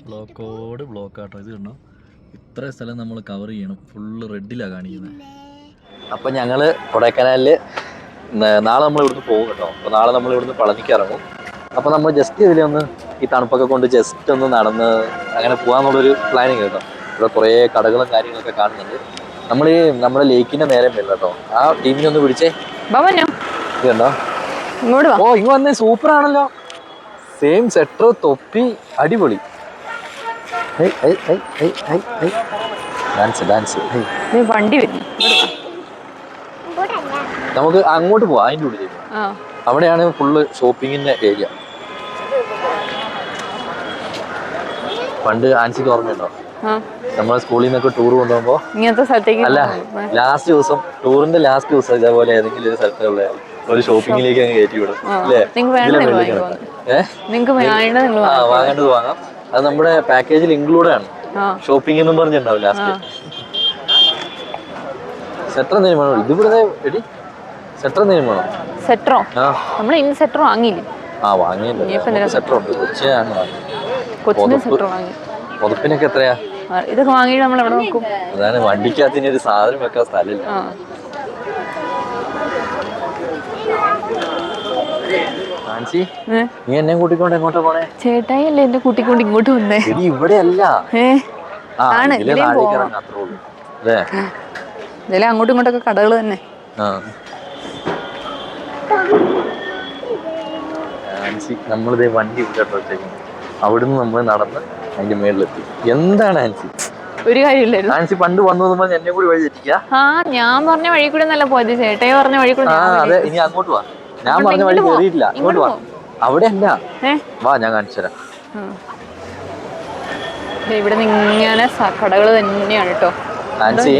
Speaker 1: ബ്ലോക്കോട് ബ്ലോക്കാട്ടോ. ഇത് കണ്ടോ, ഇത്ര സ്ഥലം നമ്മൾ കവർ ചെയ്യണം. ഫുള്ള് റെഡിലാണ് കാണിക്കുന്നത്. അപ്പം ഞങ്ങൾ കൊടൈക്കനാലിൽ നാളെ നമ്മൾ ഇവിടുന്ന് പോകും കേട്ടോ. അപ്പോൾ നാളെ നമ്മൾ ഇവിടുന്ന് പളനിക്ക് ഇറങ്ങും. അപ്പോൾ നമ്മൾ ജസ്റ്റ് ഇതിലൊന്ന് ഈ തണുപ്പൊക്കെ കൊണ്ട് ജസ്റ്റ് ഒന്ന് നടന്ന് അങ്ങനെ പോകാന്നുള്ളൊരു പ്ലാനിങ് കേട്ടോ. ഇവിടെ കുറേ കടകളും കാര്യങ്ങളൊക്കെ കാണുന്നുണ്ട്. നമ്മൾ ഈ നമ്മുടെ ലേക്കിന്റെ നേരെ വരില്ല കേട്ടോ. ആ ടീമിനെ ഒന്ന് പിടിച്ചേ. ഇതുണ്ടോ? ഓ ഇങ്ങ് വന്നേ, സൂപ്പർ ആണല്ലോ. സെയിം സെറ്റർ, തൊപ്പി, അടിപൊളി. Dance dance.
Speaker 2: വണ്ടി വരുന്നു.
Speaker 1: നമുക്ക് അങ്ങോട്ട് പോവാം, അതിൻ്റെ ഉള്ളിൽ. അവിടെയാണ് ഫുള്ള് ഷോപ്പിങ്ങിന്റെ ഏരിയ. പണ്ട് ആൻസിക്ക് ഓർമ്മയുണ്ടോ, നമ്മളെ സ്കൂളിൽ നിന്നൊക്കെ ടൂർ കൊണ്ടുപോകുമ്പോ
Speaker 2: ഇങ്ങനത്തെ സ്ഥലത്തേക്ക്
Speaker 1: അല്ല, ലാസ്റ്റ് ദിവസം ടൂറിന്റെ ലാസ്റ്റ് ദിവസം ഇതേപോലെ ഏതെങ്കിലും ഒരു സ്ഥലത്തുള്ള ഒരു ഷോപ്പിങ്ങിലേക്ക് അങ്ങ് കയറ്റി വിടും അല്ലേ? വാങ്ങേണ്ടത് വാങ്ങാം. അത് നമ്മുടെ പാക്കേജിൽ ഇൻക്ലൂഡ് ആണ്. ഷോപ്പിംഗ് എന്നും പറഞ്ഞിട്ടുണ്ടാവും ലാസ്റ്റ്. സെറ്റർ എന്തെങ്കിലും വേണോ? ഇതിവിടെ എടി സെറ്റർ എന്തെങ്കിലും വേണോ?
Speaker 2: സെറ്ററോ? നമ്മൾ ഇന്ന് സെറ്റർ വാങ്ങിയില്ലേ?
Speaker 1: വാങ്ങിയല്ലോ, സെറ്റർ ഉണ്ട്. പുതപ്പിനൊക്കെ എത്രയാ?
Speaker 2: ഇതൊക്കെ വാങ്ങിയിട്ട് നമ്മൾ എവിടെ നോക്കും?
Speaker 1: അതാണ്, വണ്ടിക്കകത്തിന് ഒരു സാധനം വെക്കാൻ സ്ഥലമില്ല. നീ എന്നെ കൂട്ടിക്കൊണ്ട് എങ്ങോട്ടാ പോണേ?
Speaker 2: ചേട്ടായി അല്ലേ എന്നെ കൂട്ടിക്കൊണ്ട് ഇങ്ങോട്ട് വന്നേ.
Speaker 1: ഇവിടെ അല്ല,
Speaker 2: അങ്ങോട്ടും ഇങ്ങോട്ടൊക്കെ കടകൾ തന്നെ.
Speaker 1: നമ്മളിതേ വണ്ടി വിട്ടപ്പോഴത്തേക്കും അവിടുന്ന് നമ്മൾ നടന്ന് അതിന്റെ മേളിലെത്തി. എന്താണ് ആൻസി?
Speaker 2: ഒരു കാര്യമില്ലായിരുന്നു.
Speaker 1: ആൻസി പണ്ട് വന്നു എന്നെ കൂടി വഴി തെറ്റിക്കാ?
Speaker 2: ഞാൻ പറഞ്ഞ വഴി കൂടെ നല്ല പോയത്, ചേട്ടായി പറഞ്ഞ വഴി കൂടെ.
Speaker 1: അതെ, ഇനി അങ്ങോട്ട് വാ. ഞാൻ പറഞ്ഞ വഴി കയറിയിട്ടില്ല, ഇങ്ങോട്ട് വാ. അവിടെ അല്ല, വാ ഞാൻ കാണിച്ചു തരാം.
Speaker 2: ഇവിടെ ഇങ്ങനെ കടകൾ തന്നെയാണ് കേട്ടോ.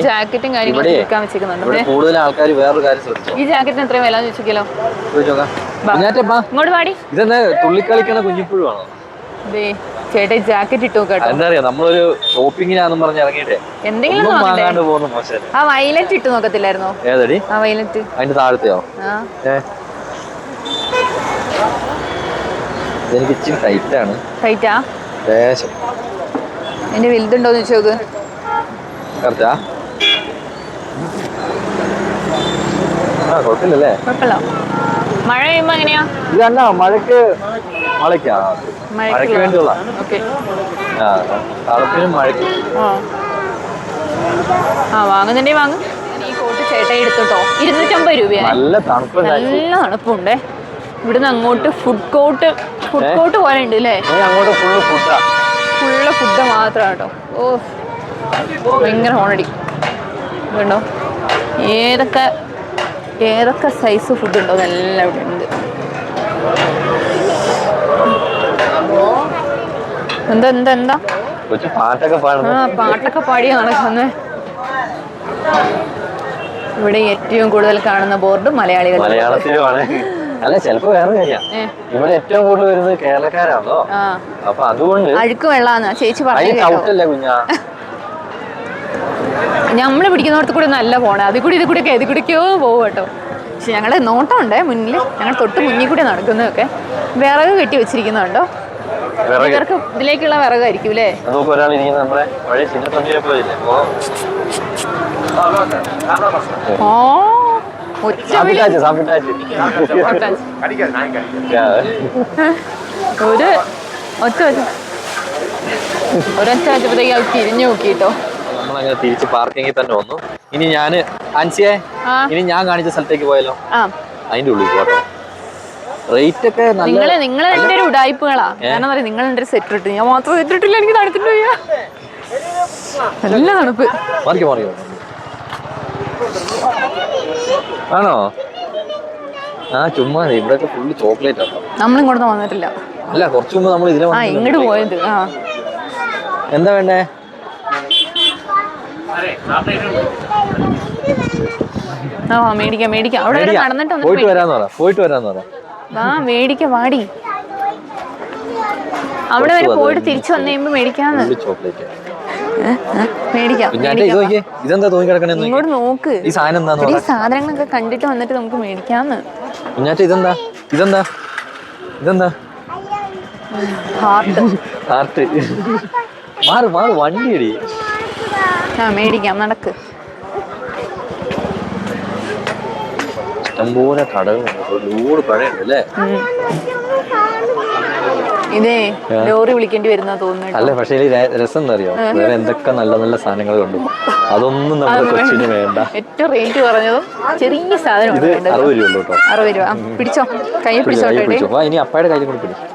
Speaker 2: ജാക്കറ്റും കാര്യങ്ങളും വിൽക്കാൻ വെച്ചിരിക്കുന്നുണ്ട്.
Speaker 1: കൂടുതൽ ആൾക്കാർ വേറൊരു കാര്യം ശ്രദ്ധിച്ചു.
Speaker 2: ഈ ജാക്കറ്റിന് എത്രയും വില ചോദിച്ചോ? ഇങ്ങോട്ട് പാടി.
Speaker 1: ഇതെന്താ തുള്ളിക്കളിക്കണ കുഞ്ഞിപ്പുഴുവാണോ?
Speaker 2: ചേട്ടാ ജാക്കറ്റ് ഇട്ടു കേട്ടോ.
Speaker 1: എന്താ അറിയാം, നമ്മളൊരു ഷോപ്പിങ്ങിനാന്നും പറഞ്ഞ് ഇറങ്ങിയിട്ടേ എന്തെങ്കിലും വാങ്ങാണ്ട് പോകുന്ന മോശം.
Speaker 2: ആ വയലറ്റ് ഇട്ട് നോക്കത്തില്ലായിരുന്നോ?
Speaker 1: ഏതടി?
Speaker 2: ആ വയലറ്റ്.
Speaker 1: അതിന്റെ താഴത്തെയോ? ഇതെനിക്ക് ഇച്ചിരി ടൈറ്റാണ്.
Speaker 2: ടൈറ്റാ?
Speaker 1: ദേശം
Speaker 2: എന്റെ വലുതുണ്ടോന്ന് ചോദിച്ചോക്ക്.
Speaker 1: കറക്റ്റാ? കുഴപ്പമില്ലല്ലേ?
Speaker 2: കുഴപ്പമില്ല. മഴ പെയ്യുമ്പോ എങ്ങനെയാ?
Speaker 1: ഇതല്ല, മഴയ്ക്ക് വേണ്ടിയുള്ള തണുപ്പിനും മഴയ്ക്ക്.
Speaker 2: വാങ്ങുന്നുണ്ടേ വാങ്ങും. ഈ കോട്ട് ചേട്ടായി എടുത്തോട്ടോ, 250 രൂപയാണ്.
Speaker 1: നല്ല തണുപ്പ്,
Speaker 2: നല്ല തണുപ്പുണ്ടേ. ഇവിടുന്ന് അങ്ങോട്ട് ഫുഡ് കോർട്ട് പോലെ ഉണ്ട് അല്ലേ?
Speaker 1: അങ്ങോട്ട്
Speaker 2: ഫുള്ള് ഫുഡ് മാത്രം കേട്ടോ. ഓ ഭയങ്കര ഹോണടി കണ്ടോ. ഏതൊക്കെ സൈസ് ഫുഡ് ഉണ്ടോ എല്ലാം ഇവിടെ ഉണ്ട്. എന്താ പാട്ടൊക്കെ പാടി നടക്കുന്നേ. ഇവിടെ ഏറ്റവും കൂടുതൽ കാണുന്ന ബോർഡ്
Speaker 1: മലയാളത്തിലുമാണ്. അല്ല, ചിലപ്പോ വേറെ കാര്യം, ഇവിടെ ഏറ്റവും കൂടുതൽ വരുന്നത് കേരളക്കാരാണല്ലോ. അപ്പൊ അതുകൊണ്ട്
Speaker 2: അഴുക്ക് വെള്ളാന്ന് ചേച്ചി പറഞ്ഞു. നമ്മള് പിടിക്കുന്നിടത്ത് കൂടെ നല്ല പോണേ, അതിൽ കൂടി ഇതിൽ കൂടിക്കോ പോകും കേട്ടോ. പക്ഷെ ഞങ്ങളുടെ നോട്ടം ഉണ്ടേ മുന്നിൽ, ഞങ്ങൾ തൊട്ട് മുന്നിൽ കൂടെ നടക്കുന്നതൊക്കെ. വിറക് കെട്ടി വെച്ചിരിക്കുന്നുണ്ടോ? ഇവർക്ക് ഇതിലേക്കുള്ള വിറകായിരിക്കും അല്ലേ? ഒരൊറ്റ വെച്ചപ്പോഴത്തേക്ക് അത് തിരിഞ്ഞു നോക്കിട്ടോ.
Speaker 1: നമ്മളങ്ങനെ തിരിച്ച് പാർക്കിങ്ങിൽ തന്നെ വന്നു. ഇനി ഞാൻ കാണിച്ച സ്ഥലത്തേക്ക് പോയാലോ? അതിന്റെ ഉള്ളിൽ പോട്ടോ. റേറ്റ് ഒക്കെ
Speaker 2: നിങ്ങൾ എന്റെ ഒരു ഉടായ്പകളാ. കാരണം പറയാം, നിങ്ങൾ എന്റെ ഒരു സെറ്റ് ഇട്ട്, ഞാൻ മാത്രം സെറ്റ് ഇട്ടില്ല. എനിക്ക് തണുത്തിട്ട് പോയാ നല്ല തണുപ്പ്.
Speaker 1: മാറിയോ ആണോ? ചുമ്മാ ഇവിടെ ഫുള്ള് ചോക്ലേറ്റ് ആണോ?
Speaker 2: നമ്മളിങ്ങോട്ട് വന്നിട്ടില്ല.
Speaker 1: അല്ല, കുറച്ചു മുമ്പ് നമ്മൾ ഇതിലെ
Speaker 2: ഇങ്ങോട്ട് പോയത്.
Speaker 1: എന്താ വേണ്ടേ?
Speaker 2: മേടിക്കാം. അവിടെ നടന്നിട്ട്
Speaker 1: പോയിട്ട് വരാന്ന് പറ.
Speaker 2: മേടിക്കാം, വാടി. അവിടെ വരെ പോയിട്ട് തിരിച്ചു വന്നു കഴിയുമ്പോ മേടിക്കാന്ന്. മേടിക്കാം.
Speaker 1: ഇങ്ങോട്ട്
Speaker 2: നോക്ക്.
Speaker 1: ഈ
Speaker 2: സാധനങ്ങളൊക്കെ കണ്ടിട്ട് വന്നിട്ട് നമുക്ക് മേടിക്കാന്ന്.
Speaker 1: ഇതെന്താ? ഹാർട്ട്. മാറ് വണ്ടിയടി.
Speaker 2: മേടിക്കാം, നടക്ക്.
Speaker 1: ഇഷ്ടംപോലെ കടകളുണ്ട്, ലോഡ് കടയുണ്ട് അല്ലേ?
Speaker 2: ഇതേ ലോറി വിളിക്കേണ്ടി വരുന്ന തോന്നുന്നു.
Speaker 1: അല്ല, പക്ഷേ രസം എന്താ അറിയോ, വേറെ എന്തൊക്കെ നല്ല നല്ല സാധനങ്ങൾ കണ്ടു, അതൊന്നും നമ്മുടെ കൊച്ചിന് വേണ്ട.
Speaker 2: ഏറ്റവും റേറ്റ് കുറഞ്ഞതും ചെറിയ സാധനം
Speaker 1: ഇത് 60 രൂപ കേട്ടോ.
Speaker 2: 60 രൂപ. പിടിച്ചോ, കൈ പിടിച്ചോട്ടെ.
Speaker 1: ഇനി അപ്പയുടെ കയ്യിൽ കൂടി പിടിച്ചു.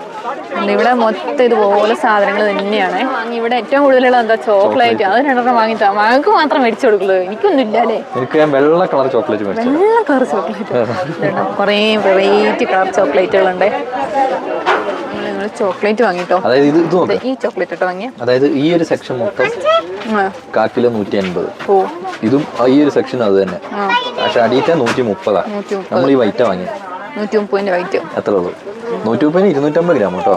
Speaker 2: ഇവിടെ മൊത്തം ഇതുപോലെ സാധനങ്ങൾ തന്നെയാണ്. ഇവിടെ ഏറ്റവും കൂടുതലുള്ള എന്താ ചോക്ലേറ്റ്, അത് 2 വാങ്ങിച്ചാ മകൾക്ക് മാത്രം മേടിച്ചു കൊടുക്കുള്ളൂ. എനിക്കൊന്നും ഇല്ല അല്ലേ.
Speaker 1: എനിക്ക് വെള്ള കളർ ചോക്ലേറ്റ് മേടിച്ചു.
Speaker 2: വെള്ള കളർ ചോക്ലേറ്റ്, കുറേ വെറൈറ്റി കളർ ചോക്ലേറ്റുകളുണ്ട്. ചോക്ലേറ്റ് വാങ്ങിട്ടോ.
Speaker 1: അതായത് ഇത്
Speaker 2: ഈ ചോക്ലേറ്റ് ഇട്ടോ വാങ്ങിയ.
Speaker 1: അതായത് ഈ ഒരു സെക്ഷൻ മൊത്തം കാക്കിലോ 150. ഇതും ഈ ഒരു സെക്ഷൻ അത് തന്നെ. പക്ഷെ അടിയിട്ട 130. നമ്മൾ ഈ വൈറ്റ വാങ്ങി
Speaker 2: 130 വൈറ്റ്.
Speaker 1: എത്ര ഉള്ളൂ? 130 250 ഗ്രാം കേട്ടോ.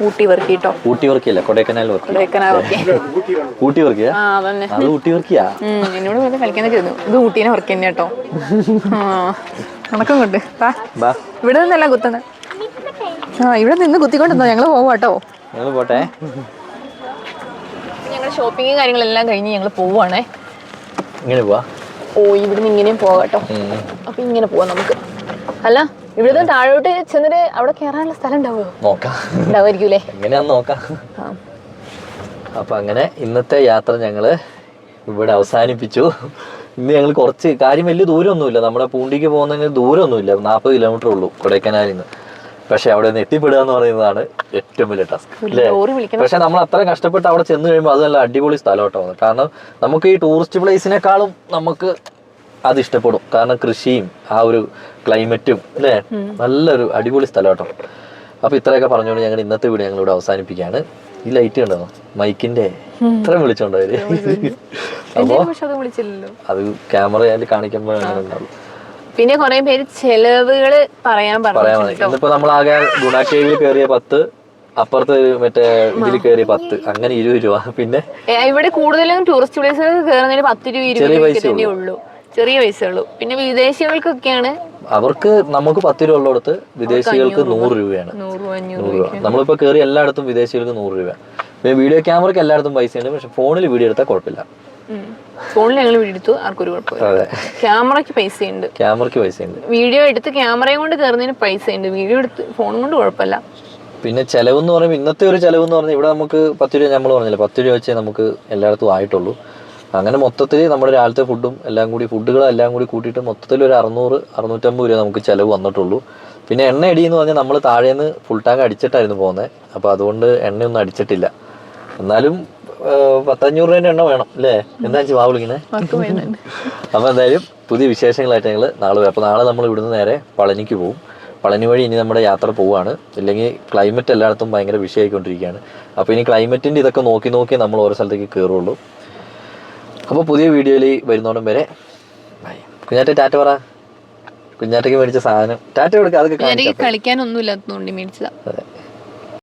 Speaker 2: ഊട്ടി വർക്കി കേട്ടോ.
Speaker 1: ഊട്ടി വർക്കിയല്ല, കൊടൈക്കനാൽ വർക്കി. ഊട്ടി വർക്കിയാ? അത് ഊട്ടി വർക്കിയാ.
Speaker 2: എന്നോട് പോലെ കളിക്കാനൊക്കെ ഇത് ഊട്ടീനെ വർക്ക് തന്നെ കേട്ടോ. കണക്കും കൊണ്ട് ഇവിടെ നിന്നല്ല കുത്തുന്നത്. ഇവിടെ നിന്ന് കുത്തിക്കൊണ്ടിരുന്നോ. ഞങ്ങള് പോവാട്ടോ.
Speaker 1: ഞങ്ങള് പോട്ടെ.
Speaker 2: ഞങ്ങൾ ഷോപ്പിംഗ് കാര്യങ്ങളെല്ലാം കഴിഞ്ഞ് ഞങ്ങൾ പോവാണേ.
Speaker 1: ഇങ്ങനെ പോവാ.
Speaker 2: ഓ, ഇവിടുന്ന് ഇങ്ങനെയും പോവാട്ടോ. അപ്പൊ ഇങ്ങനെ പോവാം നമുക്ക്. അല്ല, ഇവിടുന്ന് താഴോട്ട് ചെന്നിട്ട് അവിടെ കയറാനുള്ള സ്ഥലം ഉണ്ടാവുമോ?
Speaker 1: നോക്കാം,
Speaker 2: ഉണ്ടാവുമായിരിക്കൂലേ.
Speaker 1: എങ്ങനെയാന്ന് നോക്കാം. അപ്പൊ അങ്ങനെ ഇന്നത്തെ യാത്ര ഞങ്ങള് ഇവിടെ അവസാനിപ്പിച്ചു. ഇന്ന് ഞങ്ങൾ കുറച്ച് കാര്യം വലിയ ദൂരമൊന്നുമില്ല, നമ്മുടെ പൂണ്ടിക്ക് പോകുന്നതിന് ദൂരമൊന്നുമില്ല, 40 കിലോമീറ്റർ ഉള്ളൂ കൊടൈക്കനാലിൽ നിന്ന്. പക്ഷെ അവിടെ നിന്ന് എത്തിപ്പെടുക എന്ന് പറയുന്നതാണ് ഏറ്റവും വലിയ ടാസ്ക് അല്ലേ. പക്ഷെ നമ്മൾ അത്ര കഷ്ടപ്പെട്ട് അവിടെ ചെന്ന് കഴിയുമ്പോൾ അത് നല്ല അടിപൊളി സ്ഥലം കേട്ടോ. കാരണം നമുക്ക് ഈ ടൂറിസ്റ്റ് പ്ലേസിനേക്കാളും നമുക്ക് അത് ഇഷ്ടപ്പെടും. കാരണം കൃഷിയും ആ ഒരു ക്ലൈമറ്റും അല്ലേ, നല്ലൊരു അടിപൊളി സ്ഥലം കേട്ടോ. അപ്പൊ ഇത്രയൊക്കെ പറഞ്ഞുകൊണ്ട് ഞങ്ങൾ ഇന്നത്തെ വീഡിയോ ഞങ്ങളിവിടെ അവസാനിപ്പിക്കുകയാണ്. ഈ ലൈറ്റ് കണ്ടോ, മൈക്കിന്റെ ഇത്രയും വിളിച്ചോണ്ടോ അവര്. അപ്പോ അത് ക്യാമറയിൽ കാണിക്കുമ്പോൾ അങ്ങനെ ഉണ്ടാവും.
Speaker 2: പിന്നെ കുറെ പേര് ചെലവുകള് പറയാൻ
Speaker 1: മതി. ഇന്നിപ്പോ നമ്മളാകെ ഗുണ കേവിൽ കയറിയ 10, അപ്പുറത്ത് മറ്റേ ഇതിൽ കയറിയ 10, അങ്ങനെ 20 രൂപ. പിന്നെ
Speaker 2: ഇവിടെ കൂടുതലും ടൂറിസ്റ്റ് പ്ലേസുകൾ കയറുന്നതിന് 10 രൂപ 20 രൂപ ഉള്ളൂ, ചെറിയ പൈസ ഉള്ളൂ. പിന്നെ വിദേശികൾക്കൊക്കെയാണ്,
Speaker 1: അവർക്ക് നമുക്ക് 10 രൂപ ഉള്ളിടത്ത് വിദേശികൾക്ക് 100 രൂപയാണ്. 100 രൂപ. നമ്മളിപ്പോ കയറി എല്ലായിടത്തും വിദേശികൾക്ക് 100 രൂപ. പിന്നെ വീഡിയോ ക്യാമറയ്ക്ക് എല്ലായിടത്തും പൈസ ഉണ്ട്, പക്ഷെ ഫോണിൽ വീഡിയോ എടുത്താൽ കുഴപ്പമില്ല.
Speaker 2: ഫോണിൽ ഞങ്ങൾ വീഡിയോ എടുത്തു, ആർക്കൊരു കുഴപ്പമില്ല. ക്യാമറയ്ക്ക് പൈസയുണ്ട്, വീഡിയോ എടുത്ത് ക്യാമറയും കൊണ്ട് കയറുന്നതിന് പൈസയുണ്ട്, വീഡിയോ എടുത്ത് ഫോൺ കൊണ്ട് കുഴപ്പമില്ല.
Speaker 1: പിന്നെ ചെലവെന്ന് പറയുമ്പോൾ ഇന്നത്തെ ഒരു ചെലവെന്ന് പറഞ്ഞാൽ ഇവിടെ നമുക്ക് 10 രൂപ, നമ്മൾ പറഞ്ഞില്ല 10 രൂപ വെച്ചേ നമുക്ക് എല്ലായിടത്തും ആയിട്ടുള്ളൂ. അങ്ങനെ മൊത്തത്തിൽ നമ്മുടെ രാവിലത്തെ ഫുഡും എല്ലാം കൂടി, ഫുഡുകളെല്ലാം കൂടി കൂട്ടിയിട്ട് മൊത്തത്തിൽ ഒരു 600-650 രൂപ നമുക്ക് ചിലവ് വന്നിട്ടുള്ളൂ. പിന്നെ എണ്ണ അടിയെന്ന് പറഞ്ഞാൽ നമ്മൾ താഴേന്ന് ഫുൾ ടാങ്ക് അടിച്ചിട്ടായിരുന്നു പോകുന്നത്. അപ്പോൾ അതുകൊണ്ട് എണ്ണയൊന്നും അടിച്ചിട്ടില്ല. എന്നാലും 100-500 രൂപേൻ്റെ എണ്ണ വേണം അല്ലേ. എന്താ വാ വിളിക്കുന്നത്. അപ്പോൾ എന്തായാലും പുതിയ വിശേഷങ്ങളായിട്ട് ഞങ്ങൾ നാളെ വരും. അപ്പോൾ നാളെ നമ്മൾ ഇവിടുന്ന് നേരെ പളനിക്ക് പോകും. പളനി വഴി ഇനി നമ്മുടെ യാത്ര പോവുകയാണ്. ഇല്ലെങ്കിൽ ക്ലൈമറ്റ് എല്ലായിടത്തും ഭയങ്കര വിഷയമായിക്കൊണ്ടിരിക്കുകയാണ്. അപ്പോൾ ഇനി ക്ലൈമറ്റിൻ്റെ ഇതൊക്കെ നോക്കി നമ്മൾ ഓരോ സ്ഥലത്തേക്ക് കയറുള്ളൂ. അപ്പോൾ പുതിയ വീഡിയോയിൽ വരുന്നോടം വരെ ബൈ. കുഞ്ഞാറ്റ ടാറ്റ പറ. കുഞ്ഞാറ്റയ്ക്ക് മേടിച്ച സാധനം ടാറ്റ കൊടുക്കുക, അതൊക്കെ
Speaker 2: കളിക്കാനൊന്നും ഇല്ലാത്തതുകൊണ്ട് മേടിച്ചതാ.
Speaker 1: അതെ.